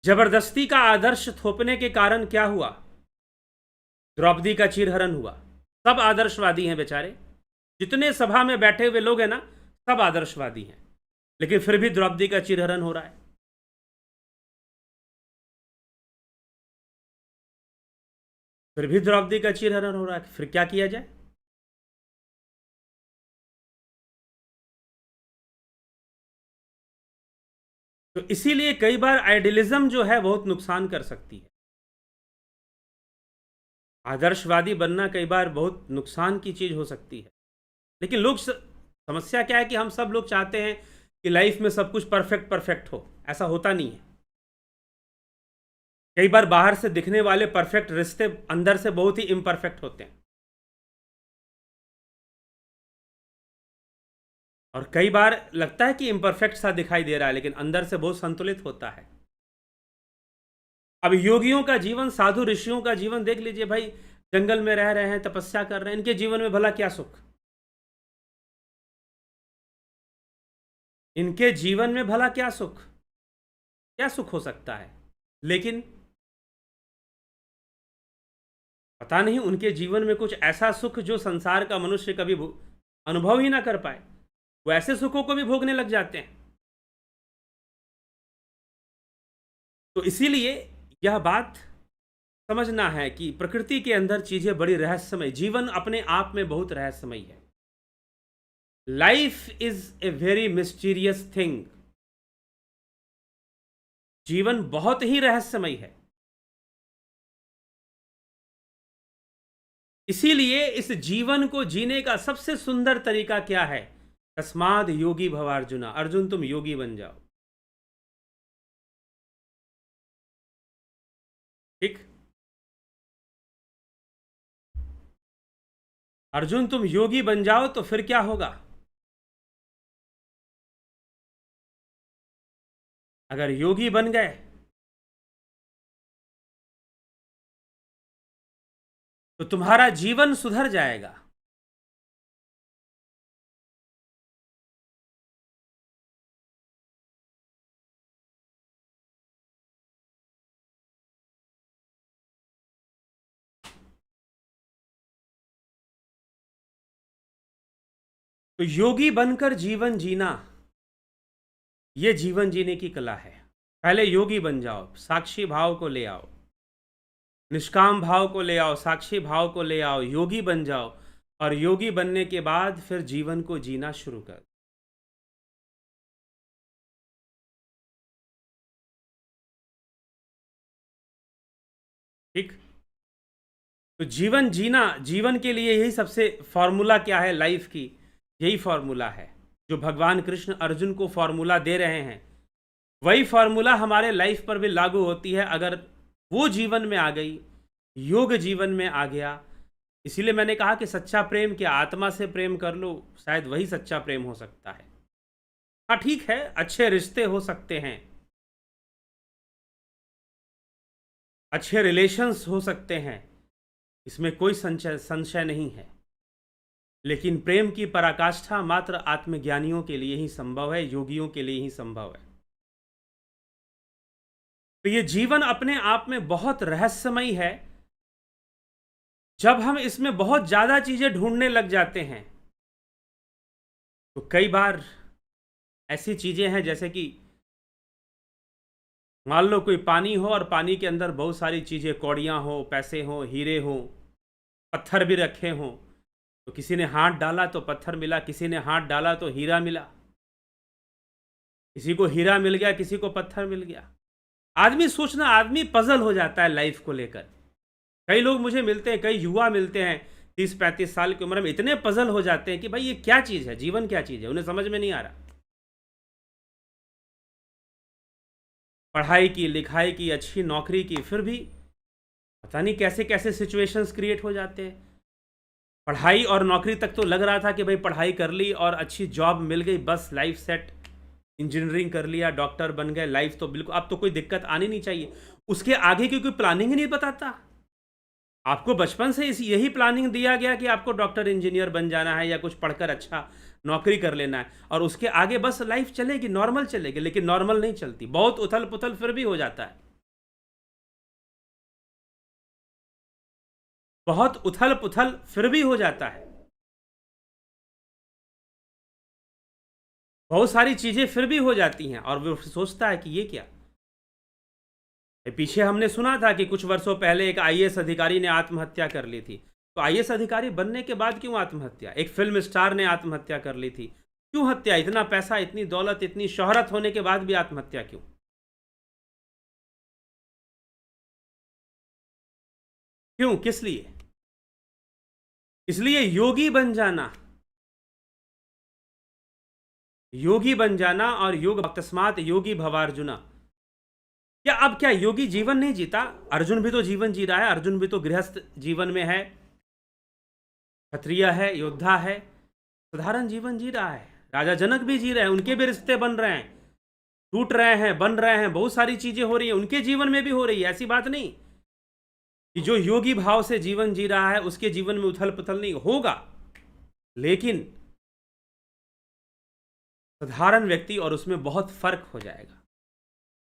जबरदस्ती का आदर्श थोपने के कारण क्या हुआ? द्रौपदी का चीरहरण हुआ। सब आदर्शवादी हैं बेचारे, जितने सभा में बैठे हुए लोग हैं ना, सब आदर्शवादी हैं, लेकिन फिर भी द्रौपदी का चीरहरण हो रहा है। फिर भी द्रौपदी का चीरहरण हो रहा है, फिर क्या किया जाए? तो इसीलिए कई बार आइडियलिज्म जो है बहुत नुकसान कर सकती है। आदर्शवादी बनना कई बार बहुत नुकसान की चीज़ हो सकती है, लेकिन समस्या क्या है कि हम सब लोग चाहते हैं कि लाइफ में सब कुछ परफेक्ट परफेक्ट हो। ऐसा होता नहीं है। कई बार बाहर से दिखने वाले परफेक्ट रिश्ते अंदर से बहुत ही इम्परफेक्ट होते हैं, और कई बार लगता है कि इम्परफेक्ट सा दिखाई दे रहा है, लेकिन अंदर से बहुत संतुलित होता है। अब योगियों का जीवन, साधु ऋषियों का जीवन देख लीजिए भाई। जंगल में रह रहे हैं, तपस्या कर रहे हैं, इनके जीवन में भला क्या सुख? इनके जीवन में भला क्या सुख? क्या सुख हो सकता है? लेकिन पता नहीं उनके जीवन में कुछ ऐसा सुख जो संसार का मनुष्य कभी अनुभव ही ना कर पाए, वो ऐसे सुखों को भी भोगने लग जाते हैं। तो इसीलिए यह बात समझना है कि प्रकृति के अंदर चीजें बड़ी रहस्यमय, जीवन अपने आप में बहुत रहस्यमय है। Life is a very mysterious thing. जीवन बहुत ही रहस्यमय है। इसीलिए इस जीवन को जीने का सबसे सुंदर तरीका क्या है? तस्माद योगी भवार्जुना, अर्जुन तुम योगी बन जाओ। ठीक? अर्जुन तुम योगी बन जाओ तो फिर क्या होगा? अगर योगी बन गए तो तुम्हारा जीवन सुधर जाएगा। तो योगी बनकर जीवन जीना, यह जीवन जीने की कला है। पहले योगी बन जाओ, साक्षी भाव को ले आओ, निष्काम भाव को ले आओ, साक्षी भाव को ले आओ, योगी बन जाओ। और योगी बनने के बाद फिर जीवन को जीना शुरू कर। ठीक? तो जीवन जीना, जीवन के लिए यही सबसे फॉर्मूला क्या है लाइफ की? यही फॉर्मूला है जो भगवान कृष्ण अर्जुन को फॉर्मूला दे रहे हैं। वही फॉर्मूला हमारे लाइफ पर भी लागू होती है अगर वो जीवन में आ गई, योग जीवन में आ गया। इसीलिए मैंने कहा कि सच्चा प्रेम क्या, आत्मा से प्रेम कर लो, शायद वही सच्चा प्रेम हो सकता है। हाँ ठीक है, अच्छे रिश्ते हो सकते हैं, अच्छे रिलेशंस हो सकते हैं, इसमें कोई संशय नहीं है। लेकिन प्रेम की पराकाष्ठा मात्र आत्मज्ञानियों के लिए ही संभव है, योगियों के लिए ही संभव है। तो ये जीवन अपने आप में बहुत रहस्यमयी है। जब हम इसमें बहुत ज्यादा चीजें ढूंढने लग जाते हैं तो कई बार ऐसी चीजें हैं, जैसे कि मान लो कोई पानी हो और पानी के अंदर बहुत सारी चीजें, कौड़ियां हो, पैसे हो, हीरे हो, पत्थर भी रखे हों। तो किसी ने हाथ डाला तो पत्थर मिला, किसी ने हाथ डाला तो हीरा मिला, किसी को हीरा मिल गया, किसी को पत्थर मिल गया। आदमी सोचना, आदमी पजल हो जाता है लाइफ को लेकर। कई लोग मुझे मिलते हैं, कई युवा मिलते हैं 30-35 साल की उम्र में, इतने पजल हो जाते हैं कि भाई ये क्या चीज़ है, जीवन क्या चीज़ है, उन्हें समझ में नहीं आ रहा। पढ़ाई की, लिखाई की, अच्छी नौकरी की, फिर भी पता नहीं कैसे कैसे सिचुएशंस क्रिएट हो जाते हैं। पढ़ाई और नौकरी तक तो लग रहा था कि भाई पढ़ाई कर ली और अच्छी जॉब मिल गई, बस लाइफ सेट। इंजीनियरिंग कर लिया, डॉक्टर बन गए, लाइफ तो बिल्कुल, अब तो कोई दिक्कत आनी नहीं चाहिए। उसके आगे की कोई प्लानिंग ही नहीं बताता। आपको बचपन से यही प्लानिंग दिया गया कि आपको डॉक्टर इंजीनियर बन जाना है या कुछ पढ़कर अच्छा नौकरी कर लेना है, और उसके आगे बस लाइफ चलेगी, नॉर्मल चलेगी। लेकिन नॉर्मल नहीं चलती, बहुत उथल पुथल फिर भी हो जाता है, बहुत उथल पुथल फिर भी हो जाता है, बहुत सारी चीजें फिर भी हो जाती हैं। और वो सोचता है कि ये क्या। पीछे हमने सुना था कि कुछ वर्षों पहले एक आईएएस अधिकारी ने आत्महत्या कर ली थी। तो आईएएस अधिकारी बनने के बाद क्यों आत्महत्या? एक फिल्म स्टार ने आत्महत्या कर ली थी, क्यों हत्या? इतना पैसा, इतनी दौलत, इतनी शोहरत होने के बाद भी आत्महत्या क्यों? क्यों, किस लिए? इसलिए योगी बन जाना और योग तस्मात् योगी भवार्जुना। क्या योगी जीवन नहीं जीता? अर्जुन भी तो जीवन जी रहा है, अर्जुन भी तो गृहस्थ जीवन में है, क्षत्रिय है, योद्धा है, साधारण जीवन जी रहा है। राजा जनक भी जी रहे हैं, उनके भी रिश्ते बन रहे हैं, टूट रहे हैं, बन रहे हैं, बहुत सारी चीजें हो रही है, उनके जीवन में भी हो रही है। ऐसी बात नहीं कि जो योगी भाव से जीवन जी रहा है उसके जीवन में उथल पुथल नहीं होगा, लेकिन साधारण व्यक्ति और उसमें बहुत फर्क हो जाएगा।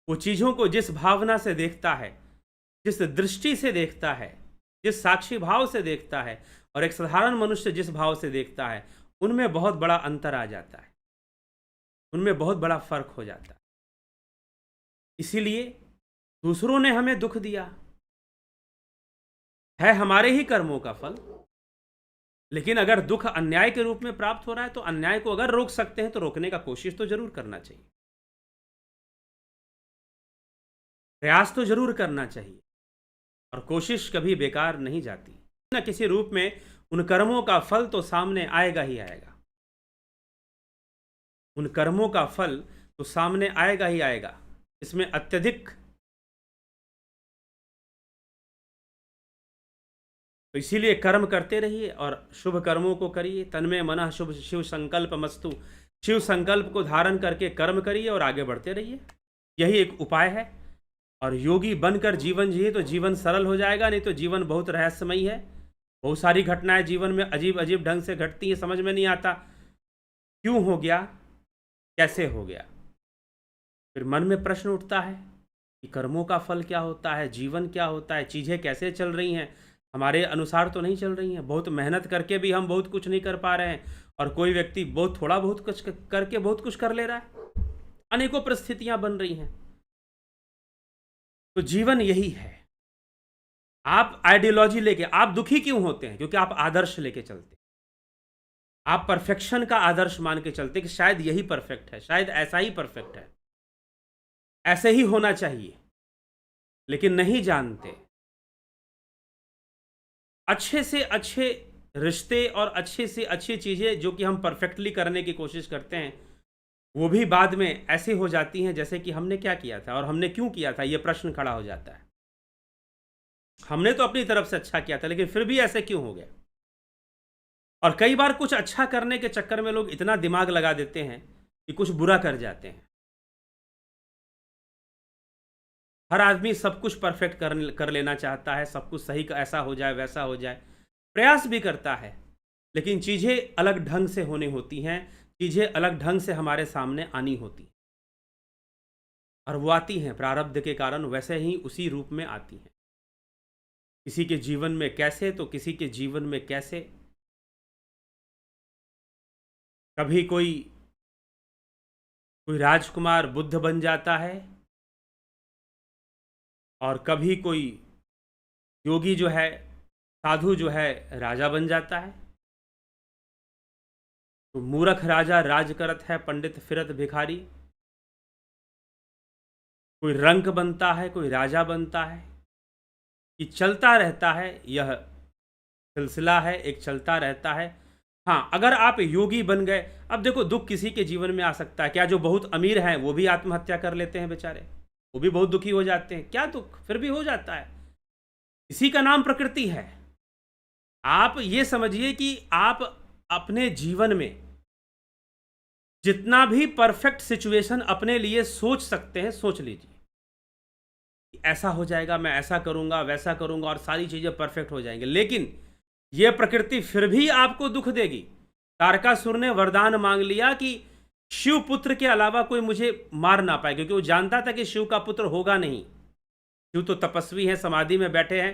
वो चीजों को जिस भावना से देखता है, जिस दृष्टि से देखता है, जिस साक्षी भाव से देखता है, और एक साधारण मनुष्य जिस भाव से देखता है, उनमें बहुत बड़ा अंतर आ जाता है, उनमें बहुत बड़ा फर्क हो जाता है। इसीलिए दूसरों ने हमें दुख दिया है हमारे ही कर्मों का फल, लेकिन अगर दुख अन्याय के रूप में प्राप्त हो रहा है तो अन्याय को अगर रोक सकते हैं तो रोकने का कोशिश तो जरूर करना चाहिए, प्रयास तो जरूर करना चाहिए, और कोशिश कभी बेकार नहीं जाती। न किसी रूप में उन कर्मों का फल तो सामने आएगा ही आएगा, उन कर्मों का फल तो सामने आएगा ही आएगा। इसमें अत्यधिक, तो इसीलिए कर्म करते रहिए और शुभ कर्मों को करिए। तन्मे मनः शुभ शिव संकल्प मस्तु, शिव संकल्प को धारण करके कर्म करिए और आगे बढ़ते रहिए, यही एक उपाय है। और योगी बनकर जीवन जिए तो जीवन सरल हो जाएगा, नहीं तो जीवन बहुत रहस्यमयी है। बहुत सारी घटनाएं जीवन में अजीब अजीब ढंग से घटती हैं, समझ में नहीं आता क्यों हो गया, कैसे हो गया। फिर मन में प्रश्न उठता है कि कर्मों का फल क्या होता है, जीवन क्या होता है, चीज़ें कैसे चल रही हैं, हमारे अनुसार तो नहीं चल रही हैं। बहुत मेहनत करके भी हम बहुत कुछ नहीं कर पा रहे हैं, और कोई व्यक्ति बहुत थोड़ा बहुत कुछ करके बहुत कुछ कर ले रहा है। अनेकों परिस्थितियां बन रही हैं। तो जीवन यही है। आप आइडियोलॉजी लेके आप दुखी क्यों होते हैं? क्योंकि आप आदर्श लेके चलते, आप परफेक्शन का आदर्श मान के चलते कि शायद यही परफेक्ट है, शायद ऐसा ही परफेक्ट है, ऐसे ही होना चाहिए, लेकिन नहीं जानते अच्छे से अच्छे रिश्ते और अच्छे से अच्छी चीज़ें जो कि हम परफेक्टली करने की कोशिश करते हैं, वो भी बाद में ऐसे हो जाती हैं जैसे कि हमने क्या किया था और हमने क्यों किया था, ये प्रश्न खड़ा हो जाता है। हमने तो अपनी तरफ से अच्छा किया था, लेकिन फिर भी ऐसे क्यों हो गया। और कई बार कुछ अच्छा करने के चक्कर में लोग इतना दिमाग लगा देते हैं कि कुछ बुरा कर जाते हैं। हर आदमी सब कुछ परफेक्ट कर लेना चाहता है, सब कुछ सही ऐसा हो जाए वैसा हो जाए, प्रयास भी करता है, लेकिन चीज़ें अलग ढंग से होनी होती हैं, चीज़ें अलग ढंग से हमारे सामने आनी होती हैं, और वो आती हैं प्रारब्ध के कारण, वैसे ही उसी रूप में आती हैं। किसी के जीवन में कैसे तो किसी के जीवन में कैसे। कभी कोई राजकुमार बुद्ध बन जाता है, और कभी कोई योगी जो है, साधु जो है, राजा बन जाता है। तो मूर्ख राजा राज करत है, पंडित फिरत भिखारी। कोई रंक बनता है, कोई राजा बनता है, कि चलता रहता है। यह सिलसिला है, एक चलता रहता है। हाँ, अगर आप योगी बन गए, अब देखो दुख किसी के जीवन में आ सकता है। क्या जो बहुत अमीर हैं वो भी आत्महत्या कर लेते हैं बेचारे? वो भी बहुत दुखी हो जाते हैं। क्या दुख, फिर भी हो जाता है। इसी का नाम प्रकृति है। आप ये समझिए कि आप अपने जीवन में जितना भी परफेक्ट सिचुएशन अपने लिए सोच सकते हैं, सोच लीजिए। ऐसा हो जाएगा, मैं ऐसा करूंगा, वैसा करूंगा, और सारी चीजें परफेक्ट हो जाएंगे। लेकिन यह प्रकृति फिर भी आपको दुख देगी। तारकासुर ने वरदान मांग लिया कि शिव पुत्र के अलावा कोई मुझे मार ना पाए, क्योंकि वो जानता था कि शिव का पुत्र होगा नहीं। शिव तो तपस्वी हैं, समाधि में बैठे हैं,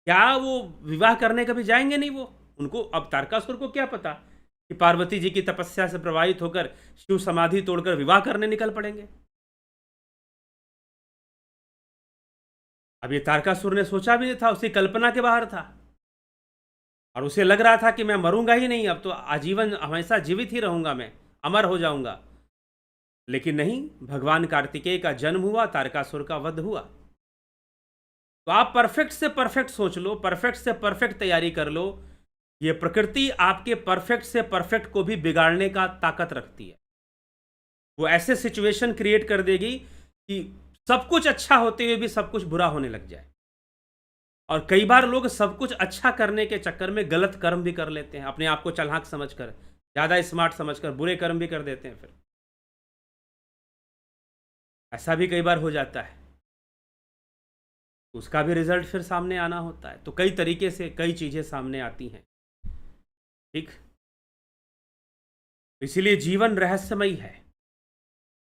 क्या वो विवाह करने कभी जाएंगे नहीं वो? उनको अब तारकासुर को क्या पता कि पार्वती जी की तपस्या से प्रभावित होकर शिव समाधि तोड़कर विवाह करने निकल पड़ेंगे। अब ये तारकासुर ने सोचा भी नहीं था, उसकी कल्पना के बाहर था, और उसे लग रहा था कि मैं मरूंगा ही नहीं, अब तो आजीवन हमेशा जीवित ही रहूंगा, मैं अमर हो जाऊंगा। लेकिन नहीं, भगवान कार्तिकेय का जन्म हुआ, तारकासुर का वध हुआ। तो आप परफेक्ट से परफेक्ट सोच लो, परफेक्ट से परफेक्ट तैयारी कर लो, ये प्रकृति आपके परफेक्ट से परफेक्ट को भी बिगाड़ने का ताकत रखती है। वो ऐसे सिचुएशन क्रिएट कर देगी कि सब कुछ अच्छा होते हुए भी सब कुछ बुरा होने लग जाए। और कई बार लोग सब कुछ अच्छा करने के चक्कर में गलत कर्म भी कर लेते हैं, अपने आप को चालाक समझकर, ज़्यादा स्मार्ट समझकर बुरे कर्म भी कर देते हैं। फिर ऐसा भी कई बार हो जाता है, उसका भी रिजल्ट फिर सामने आना होता है। तो कई तरीके से कई चीज़ें सामने आती हैं। ठीक, इसीलिए जीवन रहस्यमयी है।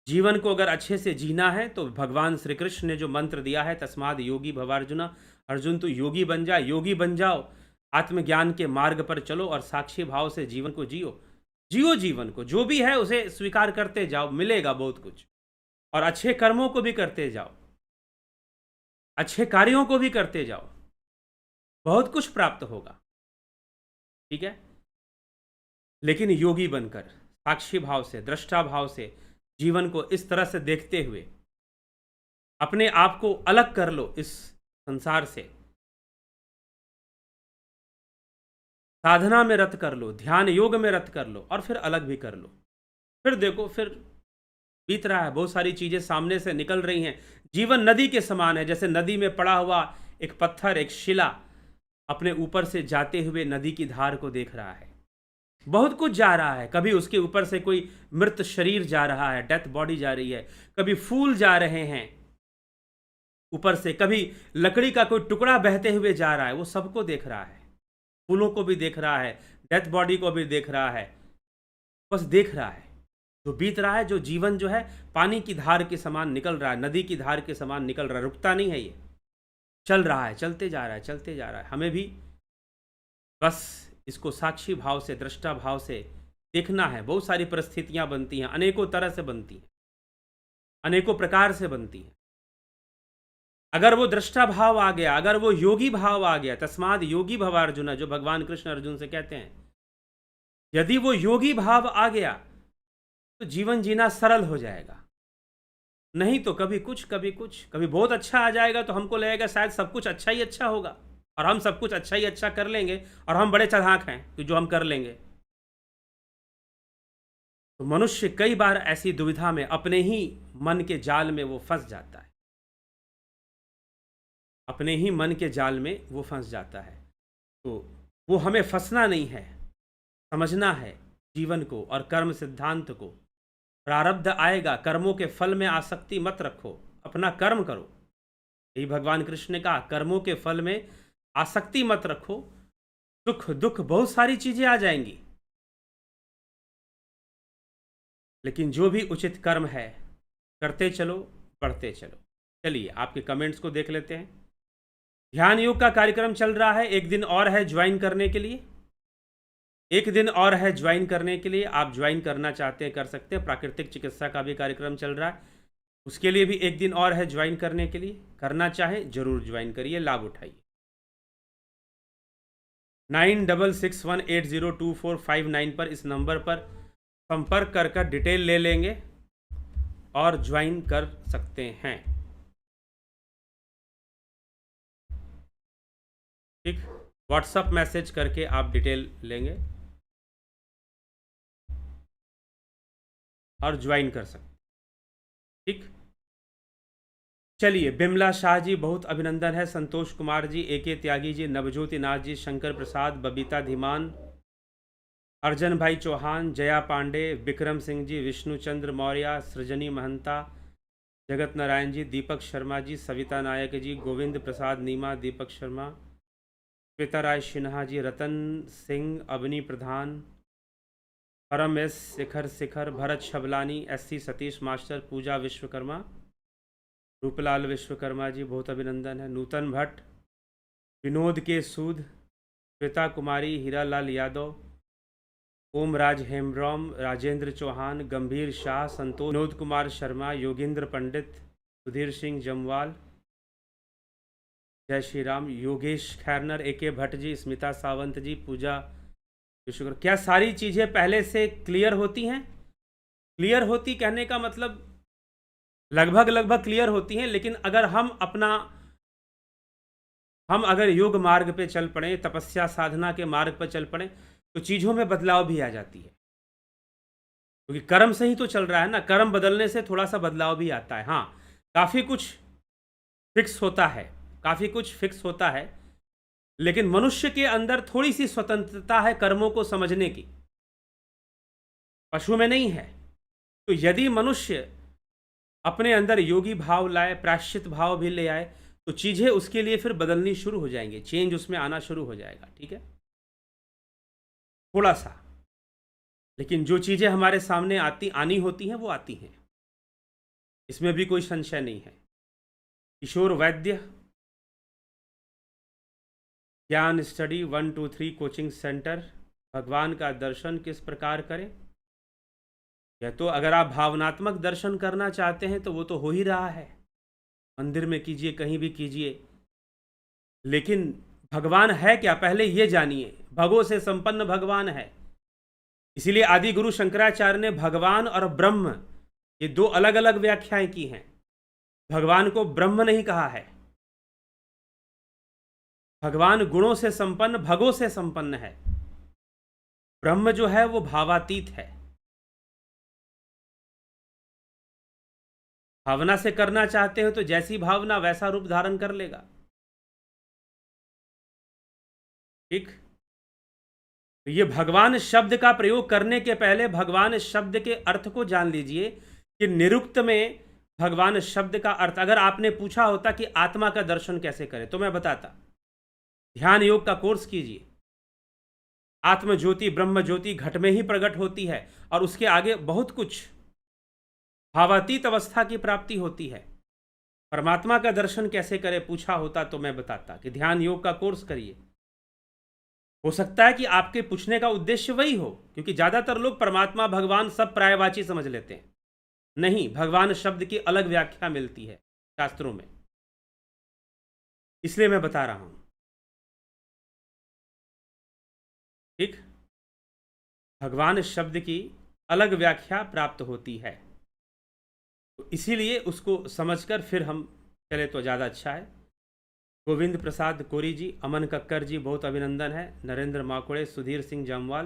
जीवन को अगर अच्छे से जीना है तो भगवान श्री कृष्ण ने जो मंत्र दिया है, तस्माद योगी भवार्जुना, अर्जुन तू योगी बन जा, योगी बन जाओ, आत्मज्ञान के मार्ग पर चलो और साक्षी भाव से जीवन को जियो। जियो जीवन को, जो भी है उसे स्वीकार करते जाओ, मिलेगा बहुत कुछ। और अच्छे कर्मों को भी करते जाओ, अच्छे कार्यों को भी करते जाओ, बहुत कुछ प्राप्त होगा। ठीक है, लेकिन योगी बनकर, साक्षी भाव से, दृष्टा भाव से जीवन को इस तरह से देखते हुए अपने आप को अलग कर लो इस संसार से, साधना में रत कर लो, ध्यान योग में रत कर लो और फिर अलग भी कर लो। फिर देखो, फिर बीत रहा है, बहुत सारी चीजें सामने से निकल रही हैं। जीवन नदी के समान है, जैसे नदी में पड़ा हुआ एक पत्थर, एक शिला अपने ऊपर से जाते हुए नदी की धार को देख रहा है। बहुत कुछ जा रहा है, कभी उसके ऊपर से कोई मृत शरीर जा रहा है, डेथ बॉडी जा रही है, कभी फूल जा रहे हैं ऊपर से, कभी लकड़ी का कोई टुकड़ा बहते हुए जा रहा है। वो सबको देख रहा है, फूलों को भी देख रहा है, डेथ बॉडी को भी देख रहा है, बस देख रहा है जो बीत रहा है। जो जीवन जो है पानी की धार के समान निकल रहा है, नदी की धार के समान निकल रहा है, रुकता नहीं है, ये चल रहा है, चलते जा रहा है, चलते जा रहा है। हमें भी बस इसको साक्षी भाव से, दृष्टा भाव से देखना है। बहुत सारी परिस्थितियां बनती हैं, अनेकों तरह से बनती हैं, अनेकों प्रकार से बनती हैं। अगर वो दृष्टा भाव आ गया, अगर वो योगी भाव आ गया, तस्माद योगी भव अर्जुन, जो भगवान कृष्ण अर्जुन से कहते हैं, यदि वो योगी भाव आ गया तो जीवन जीना सरल हो जाएगा। नहीं तो कभी कुछ, कभी कुछ, कभी बहुत अच्छा आ जाएगा तो हमको लगेगा शायद सब कुछ अच्छा ही अच्छा होगा और हम सब कुछ अच्छा ही अच्छा कर लेंगे और हम बड़े चालाक हैं कि जो हम कर लेंगे। तो मनुष्य कई बार ऐसी दुविधा में, अपने ही मन के जाल में वो फंस जाता है, अपने ही मन के जाल में वो फंस जाता है। तो वो हमें फंसना नहीं है, समझना है जीवन को और कर्म सिद्धांत को। प्रारब्ध आएगा, कर्मों के फल में आसक्ति मत रखो, अपना कर्म करो। यही भगवान कृष्ण ने कहा, कर्मों के फल में आसक्ति मत रखो, सुख दुख बहुत सारी चीजें आ जाएंगी, लेकिन जो भी उचित कर्म है करते चलो, बढ़ते चलो। चलिए आपके कमेंट्स को देख लेते हैं। ध्यान योग का कार्यक्रम चल रहा है, एक दिन और है ज्वाइन करने के लिए, एक दिन और है ज्वाइन करने के लिए। आप ज्वाइन करना चाहते हैं कर सकते हैं। प्राकृतिक चिकित्सा का भी कार्यक्रम चल रहा है, उसके लिए भी एक दिन और है ज्वाइन करने के लिए। करना चाहे जरूर ज्वाइन करिए, लाभ उठाइए। 9661802459 पर, इस नंबर पर संपर्क कर डिटेल ले लेंगे और ज्वाइन कर सकते हैं। ठीक, व्हाट्सएप मैसेज करके आप डिटेल लेंगे और ज्वाइन कर सकते। ठीक, चलिए, बिमला शाह जी बहुत अभिनंदन है, संतोष कुमार जी, एके त्यागी जी, नवज्योति नाथ जी, शंकर प्रसाद, बबीता धीमान, अर्जन भाई चौहान, जया पांडे, विक्रम सिंह जी, विष्णु चंद्र मौर्य, सृजनी महंता, जगत नारायण जी, दीपक शर्मा जी, सविता नायक जी, गोविंद प्रसाद नीमा, दीपक शर्मा, श्वेता राय सिन्हा जी, रतन सिंह, अवनी प्रधान, परम एस, शिखर, भरत शबलानी, एससी सतीश मास्टर, पूजा विश्वकर्मा, रूपलाल विश्वकर्मा जी बहुत अभिनंदन है, नूतन भट्ट, विनोद के सूद, श्वेता कुमारी, हीरालाल यादव, ओम राज हेमब्रॉम, राजेंद्र चौहान, गंभीर शाह, संतोष, विनोद कुमार शर्मा, योगेंद्र पंडित, सुधीर सिंह जमवाल, जय श्री राम, योगेश खैरनर, एके भट्ट जी, स्मिता सावंत जी, पूजा विश्वकर्मा। क्या सारी चीज़ें पहले से क्लियर होती हैं? क्लियर होती कहने का मतलब लगभग लगभग क्लियर होती हैं, लेकिन अगर हम अपना हम अगर योग मार्ग पे चल पड़े, तपस्या साधना के मार्ग पर चल पड़े, तो चीज़ों में बदलाव भी आ जाती है, क्योंकि कर्म से ही तो चल रहा है ना। कर्म बदलने से थोड़ा सा बदलाव भी आता है। हाँ, काफ़ी कुछ फिक्स होता है, काफ़ी कुछ फिक्स होता है, लेकिन मनुष्य के अंदर थोड़ी सी स्वतंत्रता है कर्मों को समझने की, पशु में नहीं है। तो यदि मनुष्य अपने अंदर योगी भाव लाए, प्रायश्चित भाव भी ले आए, तो चीज़ें उसके लिए फिर बदलनी शुरू हो जाएंगी, चेंज उसमें आना शुरू हो जाएगा। ठीक है, थोड़ा सा, लेकिन जो चीज़ें हमारे सामने आनी होती हैं वो आती हैं, इसमें भी कोई संशय नहीं है। किशोर वैद्य, ज्ञान स्टडी 123 कोचिंग सेंटर। भगवान का दर्शन किस प्रकार करें? यह तो अगर आप भावनात्मक दर्शन करना चाहते हैं तो वो तो हो ही रहा है, मंदिर में कीजिए, कहीं भी कीजिए, लेकिन भगवान है क्या, पहले ये जानिए। भगो से संपन्न भगवान है। इसीलिए आदि गुरु शंकराचार्य ने भगवान और ब्रह्म, ये दो अलग अलग व्याख्याएं की हैं। भगवान को ब्रह्म नहीं कहा है। भगवान गुणों से संपन्न, भगों से संपन्न है। ब्रह्म जो है वो भावातीत है। भावना से करना चाहते हो तो जैसी भावना वैसा रूप धारण कर लेगा। ठीक, तो ये भगवान शब्द का प्रयोग करने के पहले भगवान शब्द के अर्थ को जान लीजिए कि निरुक्त में भगवान शब्द का अर्थ, अगर आपने पूछा होता कि आत्मा का दर्शन कैसे करें तो मैं बताता, ध्यान योग का कोर्स कीजिए। आत्म ज्योति, ब्रह्म ज्योति घट में ही प्रकट होती है और उसके आगे बहुत कुछ भावातीत अवस्था की प्राप्ति होती है। परमात्मा का दर्शन कैसे करें पूछा होता तो मैं बताता कि ध्यान योग का कोर्स करिए। हो सकता है कि आपके पूछने का उद्देश्य वही हो, क्योंकि ज्यादातर लोग परमात्मा भगवान सब प्रायवाची समझ लेते हैं। नहीं, भगवान शब्द की अलग व्याख्या मिलती है शास्त्रों में, इसलिए मैं बता रहा हूं। ठीक, भगवान शब्द की अलग व्याख्या प्राप्त होती है, तो इसीलिए उसको समझकर फिर हम चले तो ज़्यादा अच्छा है। गोविंद प्रसाद कोरी जी, अमन कक्कर जी, बहुत अभिनंदन है। नरेंद्र माकुड़े, सुधीर सिंह जामवाल।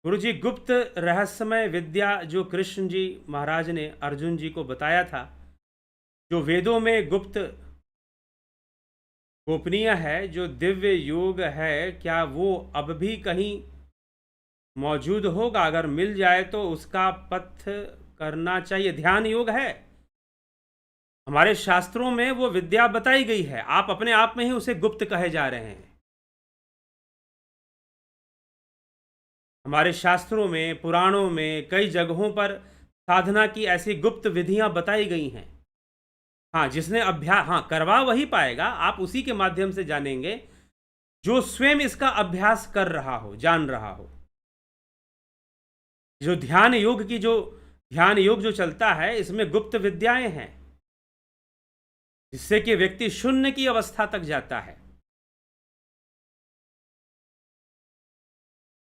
गुरु जी, गुप्त रहस्यमय विद्या जो कृष्ण जी महाराज ने अर्जुन जी को बताया था, जो वेदों में गुप्त गोपनीय है, जो दिव्य योग है, क्या वो अब भी कहीं मौजूद होगा? अगर मिल जाए तो उसका पथ करना चाहिए। ध्यान योग है, हमारे शास्त्रों में वो विद्या बताई गई है, आप अपने आप में ही उसे गुप्त कहे जा रहे हैं। हमारे शास्त्रों में, पुराणों में कई जगहों पर साधना की ऐसी गुप्त विधियां बताई गई हैं। हाँ, जिसने अभ्यास, हाँ, करवा वही पाएगा, आप उसी के माध्यम से जानेंगे जो स्वयं इसका अभ्यास कर रहा हो, जान रहा हो। जो ध्यान योग जो चलता है, इसमें गुप्त विद्याएं हैं, जिससे कि व्यक्ति शून्य की अवस्था तक जाता है।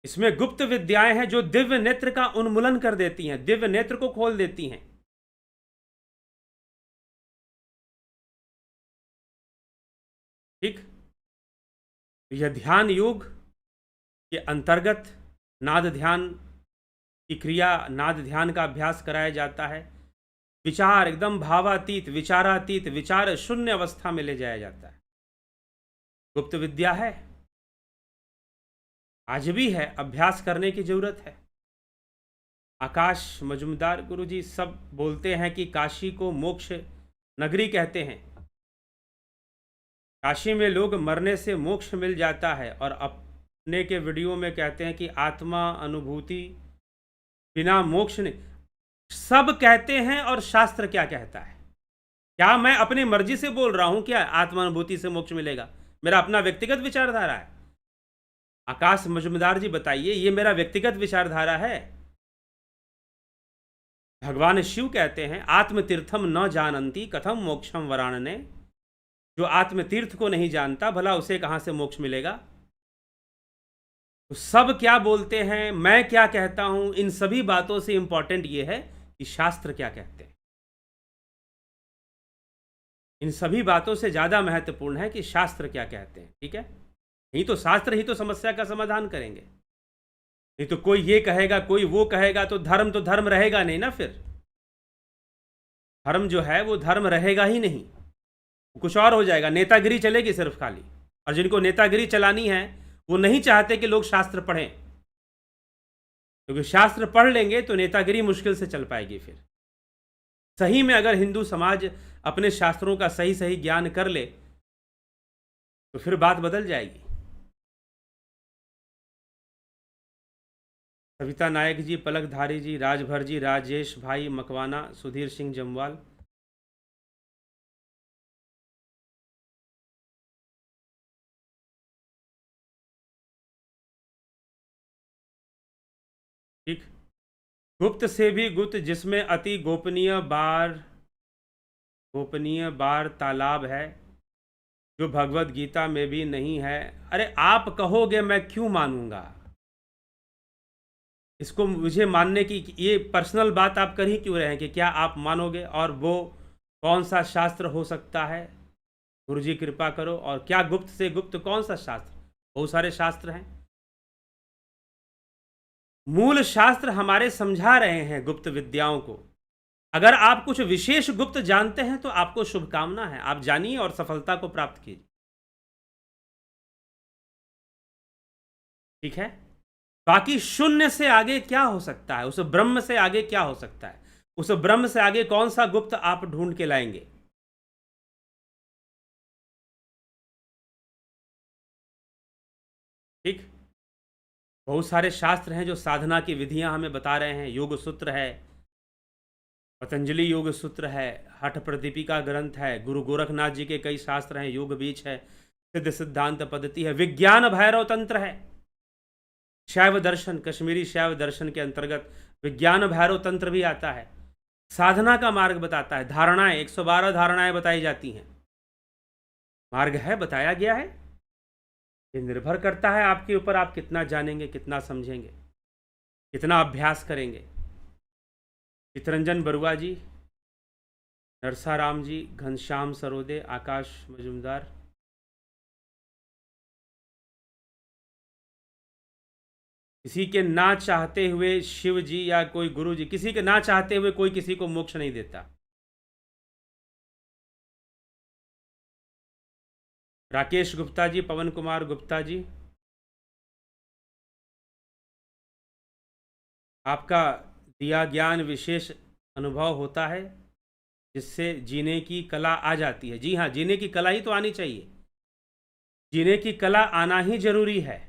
इसमें गुप्त विद्याएं हैं जो दिव्य नेत्र का उन्मूलन कर देती हैं, दिव्य नेत्र को खोल देती हैं। ठीक, यह ध्यान योग के अंतर्गत नाद ध्यान की क्रिया, नाद ध्यान का अभ्यास कराया जाता है। विचार एकदम भावातीत, विचारातीत, विचार शून्य अवस्था में ले जाया जाता है। गुप्त विद्या है, आज भी है, अभ्यास करने की जरूरत है। आकाश मजुमदार गुरु जी सब बोलते हैं कि काशी को मोक्ष नगरी कहते हैं। काशी में लोग मरने से मोक्ष मिल जाता है, और अपने के वीडियो में कहते हैं कि आत्मा अनुभूति बिना मोक्ष नहीं। सब कहते हैं, और शास्त्र क्या कहता है? क्या मैं अपनी मर्जी से बोल रहा हूं क्या आत्मानुभूति से मोक्ष मिलेगा? मेरा अपना व्यक्तिगत विचारधारा है। आकाश मजुमदार जी बताइए, ये मेरा व्यक्तिगत विचारधारा है। भगवान शिव कहते हैं आत्मतीर्थम न जानंती कथम मोक्षम वराणने। जो आत्मतीर्थ को नहीं जानता, भला उसे कहां से मोक्ष मिलेगा? तो सब क्या बोलते हैं, मैं क्या कहता हूं, इन सभी बातों से इंपॉर्टेंट यह है कि शास्त्र क्या कहते हैं। इन सभी बातों से ज़्यादा महत्वपूर्ण है कि शास्त्र क्या कहते हैं। ठीक है, यही तो शास्त्र ही तो समस्या का समाधान करेंगे। नहीं तो कोई ये कहेगा, कोई वो कहेगा, तो धर्म रहेगा नहीं ना। फिर धर्म जो है वो धर्म रहेगा ही नहीं, कुछ और हो जाएगा, नेतागिरी चलेगी सिर्फ खाली। और जिनको नेतागिरी चलानी है वो नहीं चाहते कि लोग शास्त्र पढ़ें, क्योंकि शास्त्र पढ़ लेंगे तो नेतागिरी मुश्किल से चल पाएगी। फिर सही में अगर हिंदू समाज अपने शास्त्रों का सही सही ज्ञान कर ले तो फिर बात बदल जाएगी। सविता नायक जी, पलक धारी जी, राजभर जी, राजेश भाई मकवाना, सुधीर सिंह जमवाल। ठीक, गुप्त से भी गुप्त, जिसमें अति गोपनीय बार तालाब है, जो भगवत गीता में भी नहीं है। अरे आप कहोगे, मैं क्यों मानूंगा इसको? मुझे मानने की ये पर्सनल बात आप कर ही क्यों रहे हैं कि क्या आप मानोगे? और वो कौन सा शास्त्र हो सकता है? गुरुजी कृपा करो। और क्या गुप्त से गुप्त कौन सा शास्त्र? बहुत सारे शास्त्र हैं। मूल शास्त्र हमारे समझा रहे हैं गुप्त विद्याओं को। अगर आप कुछ विशेष गुप्त जानते हैं तो आपको शुभकामना है, आप जानिए और सफलता को प्राप्त कीजिए। ठीक है, बाकी शून्य से आगे क्या हो सकता है? उस ब्रह्म से आगे क्या हो सकता है? उस ब्रह्म से आगे कौन सा गुप्त आप ढूंढ के लाएंगे? ठीक, बहुत सारे शास्त्र हैं जो साधना की विधियां हमें बता रहे हैं। योग सूत्र है, पतंजलि योग सूत्र है, हठ प्रदीपिका ग्रंथ है, गुरु गोरखनाथ जी के कई शास्त्र हैं, योग बीज है, सिद्ध सिद्धांत पद्धति है, विज्ञान भैरव तंत्र है, शैव दर्शन, कश्मीरी शैव दर्शन के अंतर्गत विज्ञान भैरव तंत्र भी आता है। साधना का मार्ग बताता है, धारणाएं 112 धारणाएं बताई जाती हैं। मार्ग है, बताया गया है। ये निर्भर करता है आपके ऊपर, आप कितना जानेंगे, कितना समझेंगे, कितना अभ्यास करेंगे। चितरंजन बरुआ जी, नरसाराम जी, घनश्याम सरोदे, आकाश मजुमदार। किसी के ना चाहते हुए शिव जी या कोई गुरु जी, किसी के ना चाहते हुए कोई किसी को मोक्ष नहीं देता। राकेश गुप्ता जी, पवन कुमार गुप्ता जी, आपका दिया ज्ञान विशेष अनुभव होता है जिससे जीने की कला आ जाती है। जी हाँ, जीने की कला ही तो आनी चाहिए, जीने की कला आना ही जरूरी है।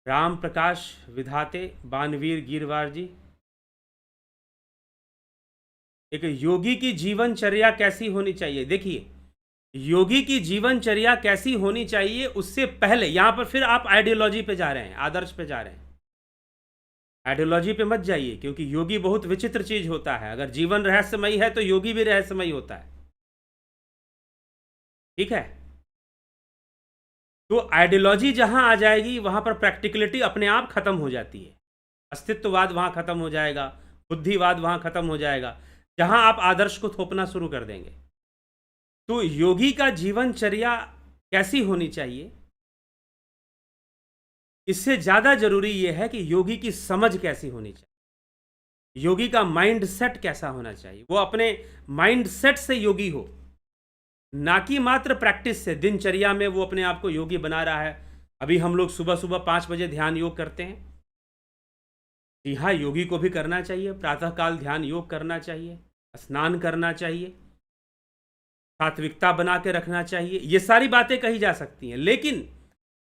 राम प्रकाश विधाते, बानवीर गिरवार जी, एक योगी की जीवनचर्या कैसी होनी चाहिए? देखिए, योगी की जीवनचर्या कैसी होनी चाहिए उससे पहले यहां पर फिर आप आइडियोलॉजी पे जा रहे हैं, आदर्श पे जा रहे हैं। आइडियोलॉजी पे मत जाइए, क्योंकि योगी बहुत विचित्र चीज होता है। अगर जीवन रहस्यमयी है तो योगी भी रहस्यमयी होता है। ठीक है, तो आइडियोलॉजी जहां आ जाएगी वहां पर प्रैक्टिकलिटी अपने आप खत्म हो जाती है। अस्तित्ववाद वहां खत्म हो जाएगा, बुद्धिवाद वहां खत्म हो जाएगा, जहां आप आदर्श को थोपना शुरू कर देंगे। तो योगी का जीवनचर्या कैसी होनी चाहिए, इससे ज्यादा जरूरी यह है कि योगी की समझ कैसी होनी चाहिए, योगी का माइंड सेट कैसा होना चाहिए। वो अपने माइंड सेट से योगी हो, ना कि मात्र प्रैक्टिस से। दिनचर्या में वो अपने आप को योगी बना रहा है। अभी हम लोग सुबह सुबह 5 बजे ध्यान योग करते हैं। जी हाँ, योगी को भी करना चाहिए, प्रातःकाल ध्यान योग करना चाहिए, स्नान करना चाहिए, सात्विकता बना के रखना चाहिए। ये सारी बातें कही जा सकती हैं, लेकिन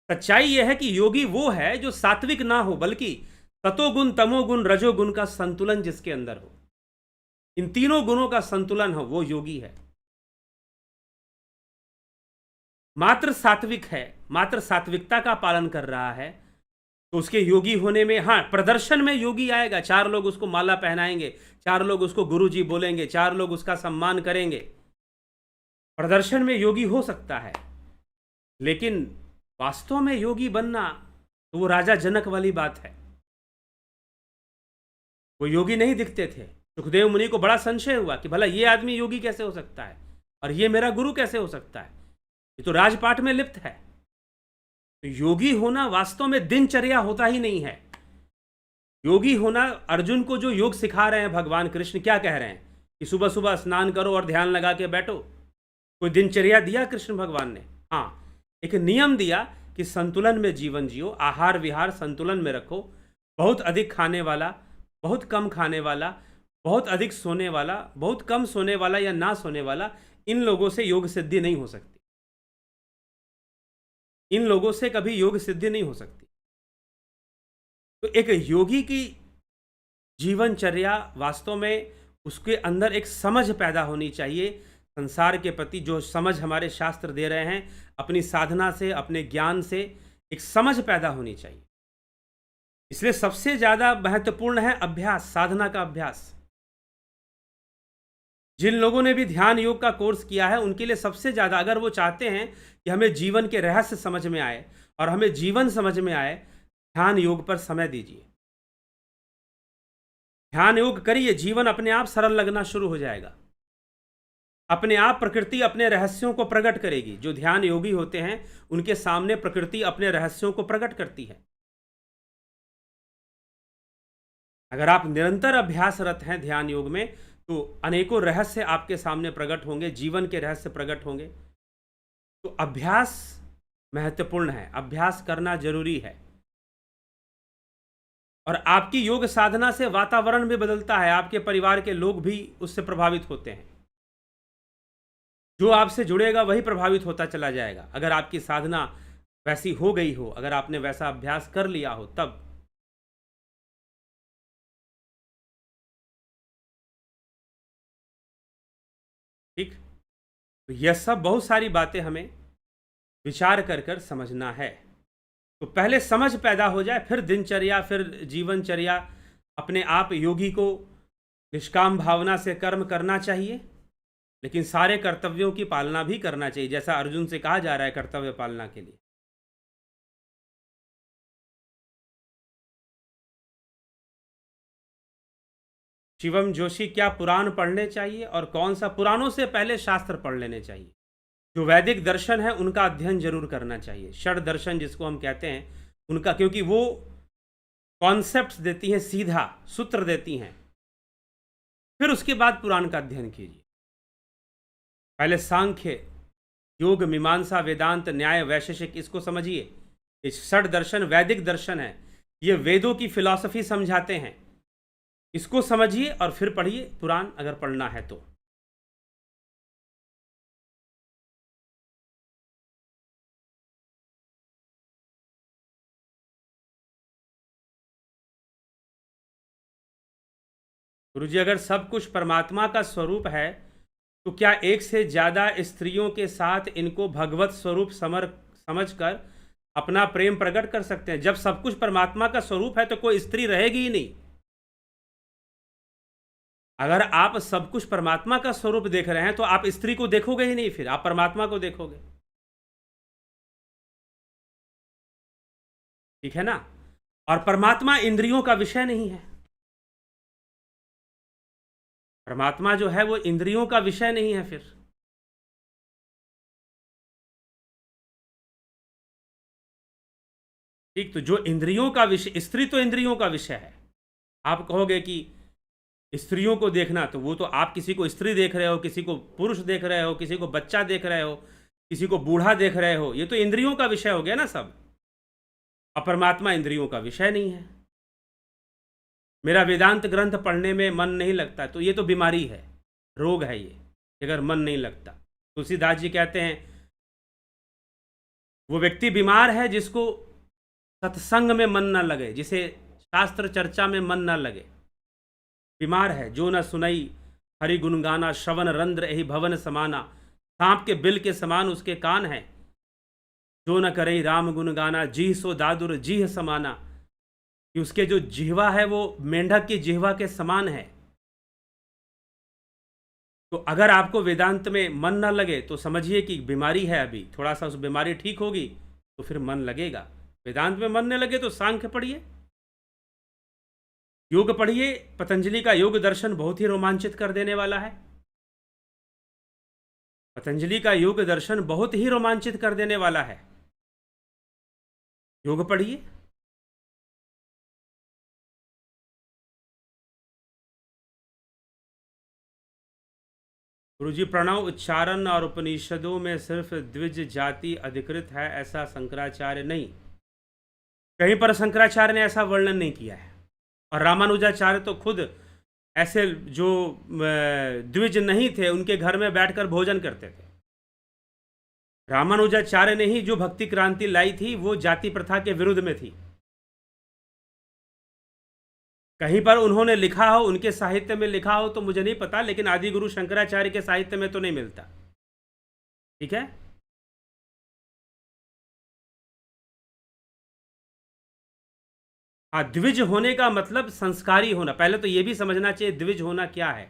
सच्चाई यह है कि योगी वो है जो सात्विक ना हो, बल्कि सतोगुण, तमोगुण, रजोगुण का संतुलन जिसके अंदर हो, इन तीनों गुणों का संतुलन हो, वो योगी है। मात्र सात्विक है, मात्र सात्विकता का पालन कर रहा है, तो उसके योगी होने में, हाँ, प्रदर्शन में योगी आएगा। 4 लोग उसको माला पहनाएंगे, 4 लोग उसको गुरुजी बोलेंगे, 4 लोग उसका सम्मान करेंगे, प्रदर्शन में योगी हो सकता है। लेकिन वास्तव में योगी बनना तो वो राजा जनक वाली बात है। वो योगी नहीं दिखते थे, सुखदेव मुनि को बड़ा संशय हुआ कि भला ये आदमी योगी कैसे हो सकता है और ये मेरा गुरु कैसे हो सकता है, ये तो राजपाट में लिप्त है। तो योगी होना वास्तव में दिनचर्या होता ही नहीं है। योगी होना, अर्जुन को जो योग सिखा रहे हैं भगवान कृष्ण, क्या कह रहे हैं कि सुबह सुबह स्नान करो और ध्यान लगा के बैठो। कोई दिनचर्या दिया कृष्ण भगवान ने? हाँ, एक नियम दिया कि संतुलन में जीवन जियो, आहार विहार संतुलन में रखो। बहुत अधिक खाने वाला, बहुत कम खाने वाला, बहुत अधिक सोने वाला, बहुत कम सोने वाला या ना सोने वाला, इन लोगों से योग सिद्धि नहीं हो सकती। इन लोगों से कभी योग सिद्धि नहीं हो सकती। तो एक योगी की जीवनचर्या वास्तव में उसके अंदर एक समझ पैदा होनी चाहिए संसार के प्रति, जो समझ हमारे शास्त्र दे रहे हैं, अपनी साधना से, अपने ज्ञान से एक समझ पैदा होनी चाहिए। इसलिए सबसे ज़्यादा महत्वपूर्ण है अभ्यास, साधना का अभ्यास। जिन लोगों ने भी ध्यान योग का कोर्स किया है उनके लिए सबसे ज़्यादा, अगर वो चाहते हैं कि हमें जीवन के रहस्य समझ में आए और हमें जीवन समझ में आए, ध्यान योग पर समय दीजिए। ध्यान योग करिए, जीवन अपने आप सरल लगना शुरू हो जाएगा। अपने आप प्रकृति अपने रहस्यों को प्रकट करेगी। जो ध्यान योगी होते हैं उनके सामने प्रकृति अपने रहस्यों को प्रकट करती है। अगर आप निरंतर अभ्यासरत हैं ध्यान योग में, तो अनेकों रहस्य आपके सामने प्रकट होंगे, जीवन के रहस्य प्रकट होंगे। तो अभ्यास महत्वपूर्ण है, अभ्यास करना जरूरी है। और आपकी योग साधना से वातावरण भी बदलता है, आपके परिवार के लोग भी उससे प्रभावित होते हैं। जो आपसे जुड़ेगा वही प्रभावित होता चला जाएगा। अगर आपकी साधना वैसी हो गई हो, अगर आपने वैसा अभ्यास कर लिया हो, तब। ठीक, तो यह सब बहुत सारी बातें हमें विचार कर कर समझना है। तो पहले समझ पैदा हो जाए, फिर दिनचर्या, फिर जीवनचर्या। अपने आप योगी को निष्काम भावना से कर्म करना चाहिए, लेकिन सारे कर्तव्यों की पालना भी करना चाहिए, जैसा अर्जुन से कहा जा रहा है कर्तव्य पालना के लिए। शिवम जोशी, क्या पुराण पढ़ने चाहिए और कौन सा? पुराणों से पहले शास्त्र पढ़ लेने चाहिए। जो वैदिक दर्शन है उनका अध्ययन जरूर करना चाहिए। षड दर्शन जिसको हम कहते हैं उनका, क्योंकि वो कॉन्सेप्ट्स देती हैं, सीधा सूत्र देती हैं। फिर उसके बाद पुराण का अध्ययन कीजिए। पहले सांख्य, योग, मीमांसा, वेदांत, न्याय, वैशेषिक, इसको समझिए। इस षड दर्शन वैदिक दर्शन है, ये वेदों की फिलॉसफी समझाते हैं। इसको समझिए और फिर पढ़िए पुराण, अगर पढ़ना है तो। गुरुजी, अगर सब कुछ परमात्मा का स्वरूप है तो क्या एक से ज़्यादा स्त्रियों के साथ इनको भगवत स्वरूप समझकर अपना प्रेम प्रकट कर सकते हैं? जब सब कुछ परमात्मा का स्वरूप है तो कोई स्त्री रहेगी ही नहीं। अगर आप सब कुछ परमात्मा का स्वरूप देख रहे हैं तो आप स्त्री को देखोगे ही नहीं, फिर आप परमात्मा को देखोगे। ठीक है ना? और परमात्मा इंद्रियों का विषय नहीं है। परमात्मा जो है वो इंद्रियों का विषय नहीं है। फिर ठीक, तो जो इंद्रियों का विषय, स्त्री तो इंद्रियों का विषय है। आप कहोगे कि स्त्रियों को देखना, तो वो तो आप किसी को स्त्री देख रहे हो, किसी को पुरुष देख रहे हो, किसी को बच्चा देख रहे हो, किसी को बूढ़ा देख रहे हो, ये तो इंद्रियों का विषय हो गया ना सब। और परमात्मा इंद्रियों का विषय नहीं है। मेरा वेदांत ग्रंथ पढ़ने में मन नहीं लगता, तो ये तो बीमारी है, रोग है ये, अगर मन नहीं लगता। तुलसीदास जी कहते हैं वो व्यक्ति बीमार है जिसको सत्संग में मन न लगे, जिसे शास्त्र चर्चा में मन न लगे, बीमार है। जो न सुनई हरि गुण गाना, श्रवण रंध्र यही भवन समाना। सांप के बिल के समान उसके कान है। जो न करई राम गुण गाना, जीह सो दादुर जीह समाना, कि उसके जो जिह्वा है वो मेंढक की जिह्वा के समान है। तो अगर आपको वेदांत में मन न लगे तो समझिए कि बीमारी है। अभी थोड़ा सा उस बीमारी ठीक होगी तो फिर मन लगेगा। वेदांत में मन न लगे तो सांख्य पढ़िए, योग पढ़िए, पतंजलि का योग दर्शन बहुत ही रोमांचित कर देने वाला है। पतंजलि का योग दर्शन बहुत ही रोमांचित कर देने वाला है। योग पढ़िए। गुरुजी, प्रणव उच्चारण और उपनिषदों में सिर्फ द्विज जाति अधिकृत है, ऐसा शंकराचार्य नहीं, कहीं पर शंकराचार्य ने ऐसा वर्णन नहीं किया है। और रामानुजाचार्य तो खुद ऐसे जो द्विज नहीं थे उनके घर में बैठकर भोजन करते थे। रामानुजाचार्य ने ही जो भक्ति क्रांति लाई थी वो जाति प्रथा के विरुद्ध में थी। कहीं पर उन्होंने लिखा हो, उनके साहित्य में लिखा हो तो मुझे नहीं पता, लेकिन आदि गुरु शंकराचार्य के साहित्य में तो नहीं मिलता। ठीक है। हाँ, द्विज होने का मतलब संस्कारी होना। पहले तो यह भी समझना चाहिए द्विज होना क्या है।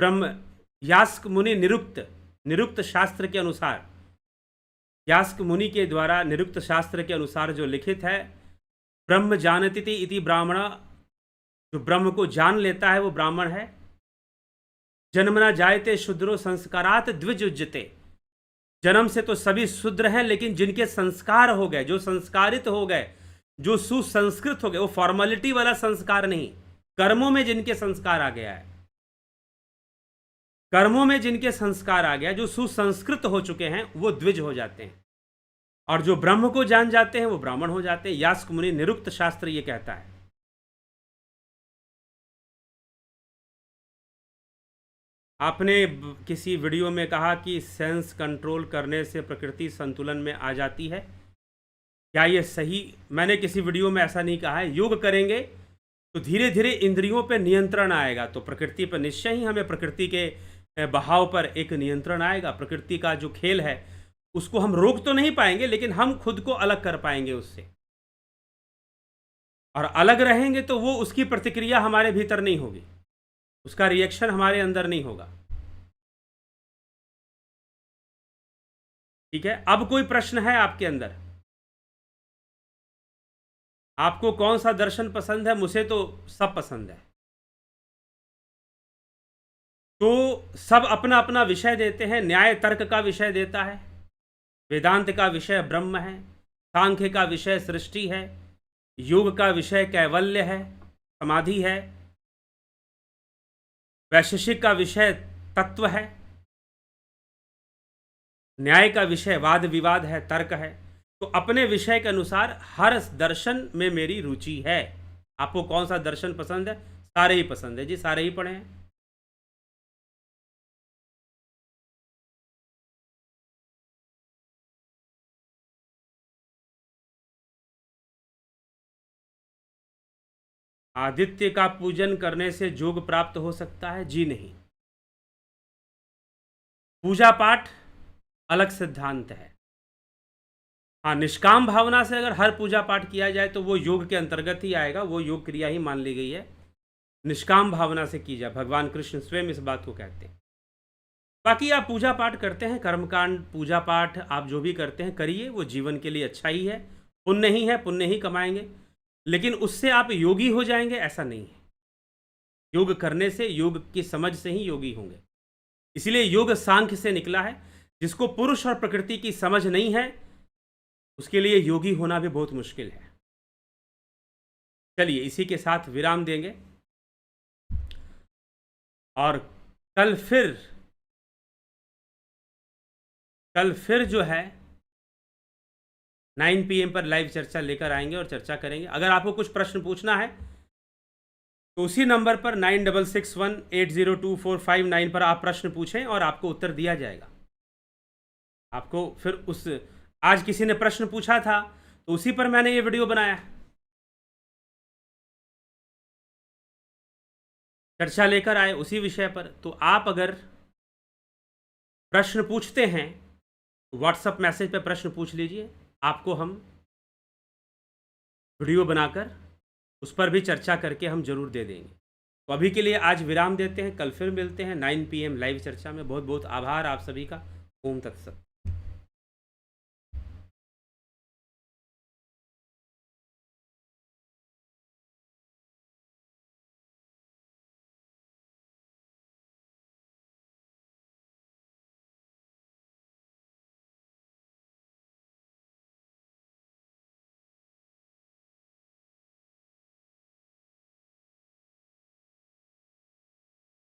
ब्रह्म यास्क मुनि निरुक्त शास्त्र के अनुसार, यास्क मुनि के द्वारा निरुक्त शास्त्र के अनुसार जो लिखित है, ब्रह्म जानती इति ब्राह्मण, जो ब्रह्म को जान लेता है वो ब्राह्मण है। जन्मना जायते शूद्रो संस्कारात द्विज उज्जते, जन्म से तो सभी शूद्र हैं, लेकिन जिनके संस्कार हो गए, जो संस्कारित हो गए, जो सुसंस्कृत हो गए, वो फॉर्मेलिटी वाला संस्कार नहीं, कर्मों में जिनके संस्कार आ गया है, कर्मों में जिनके संस्कार आ गया, जो सुसंस्कृत हो चुके हैं, वो द्विज हो जाते हैं। और जो ब्रह्म को जान जाते हैं वो ब्राह्मण हो जाते हैं। यास्क मुनि निरुक्त शास्त्र ये कहता है। आपने किसी वीडियो में कहा कि सेंस कंट्रोल करने से प्रकृति संतुलन में आ जाती है, क्या ये सही? मैंने किसी वीडियो में ऐसा नहीं कहा है। योग करेंगे तो धीरे धीरे इंद्रियों पर नियंत्रण आएगा, तो प्रकृति पर निश्चय ही हमें प्रकृति के बहाव पर एक नियंत्रण आएगा। प्रकृति का जो खेल है उसको हम रोक तो नहीं पाएंगे, लेकिन हम खुद को अलग कर पाएंगे उससे। और अलग रहेंगे तो वो उसकी प्रतिक्रिया हमारे भीतर नहीं होगी, उसका रिएक्शन हमारे अंदर नहीं होगा। ठीक है। अब कोई प्रश्न है आपके अंदर? आपको कौन सा दर्शन पसंद है? मुझे तो सब पसंद है। तो सब अपना अपना विषय देते हैं। न्याय तर्क का विषय देता है, वेदांत का विषय ब्रह्म है, सांख्य का विषय सृष्टि है, योग का विषय कैवल्य है, समाधि है, वैशेषिक का विषय तत्व है, न्याय का विषय वाद विवाद है, तर्क है। तो अपने विषय के अनुसार हर दर्शन में मेरी रुचि है। आपको कौन सा दर्शन पसंद है? सारे ही पसंद है जी, सारे ही पढ़े हैं। आदित्य का पूजन करने से योग प्राप्त हो सकता है? जी नहीं। पूजा पाठ अलग सिद्धांत है। हाँ, निष्काम भावना से अगर हर पूजा पाठ किया जाए तो वो योग के अंतर्गत ही आएगा, वो योग क्रिया ही मान ली गई है। निष्काम भावना से की जाए, भगवान कृष्ण स्वयं इस बात को कहते हैं। बाकी आप पूजा पाठ करते हैं, कर्मकांड पूजा पाठ आप जो भी करते हैं करिए, वो जीवन के लिए अच्छा ही है, पुण्य ही है, पुण्य ही कमाएंगे। लेकिन उससे आप योगी हो जाएंगे ऐसा नहीं है। योग करने से, योग की समझ से ही योगी होंगे। इसलिए योग सांख्य से निकला है। जिसको पुरुष और प्रकृति की समझ नहीं है उसके लिए योगी होना भी बहुत मुश्किल है। चलिए इसी के साथ विराम देंगे और कल फिर जो है 9 PM पर लाइव चर्चा लेकर आएंगे और चर्चा करेंगे। अगर आपको कुछ प्रश्न पूछना है तो उसी नंबर पर 9661802459 पर आप प्रश्न पूछें और आपको उत्तर दिया जाएगा। आपको फिर आज किसी ने प्रश्न पूछा था तो उसी पर मैंने ये वीडियो बनाया, चर्चा लेकर आए उसी विषय पर। तो आप अगर प्रश्न पूछते हैं तो व्हाट्सएप मैसेज पे प्रश्न पूछ लीजिए, आपको हम वीडियो बनाकर उस पर भी चर्चा करके हम जरूर दे देंगे। तो अभी के लिए आज विराम देते हैं, कल फिर मिलते हैं 9 PM लाइव चर्चा में। बहुत बहुत आभार आप सभी का। ओम तत्सत।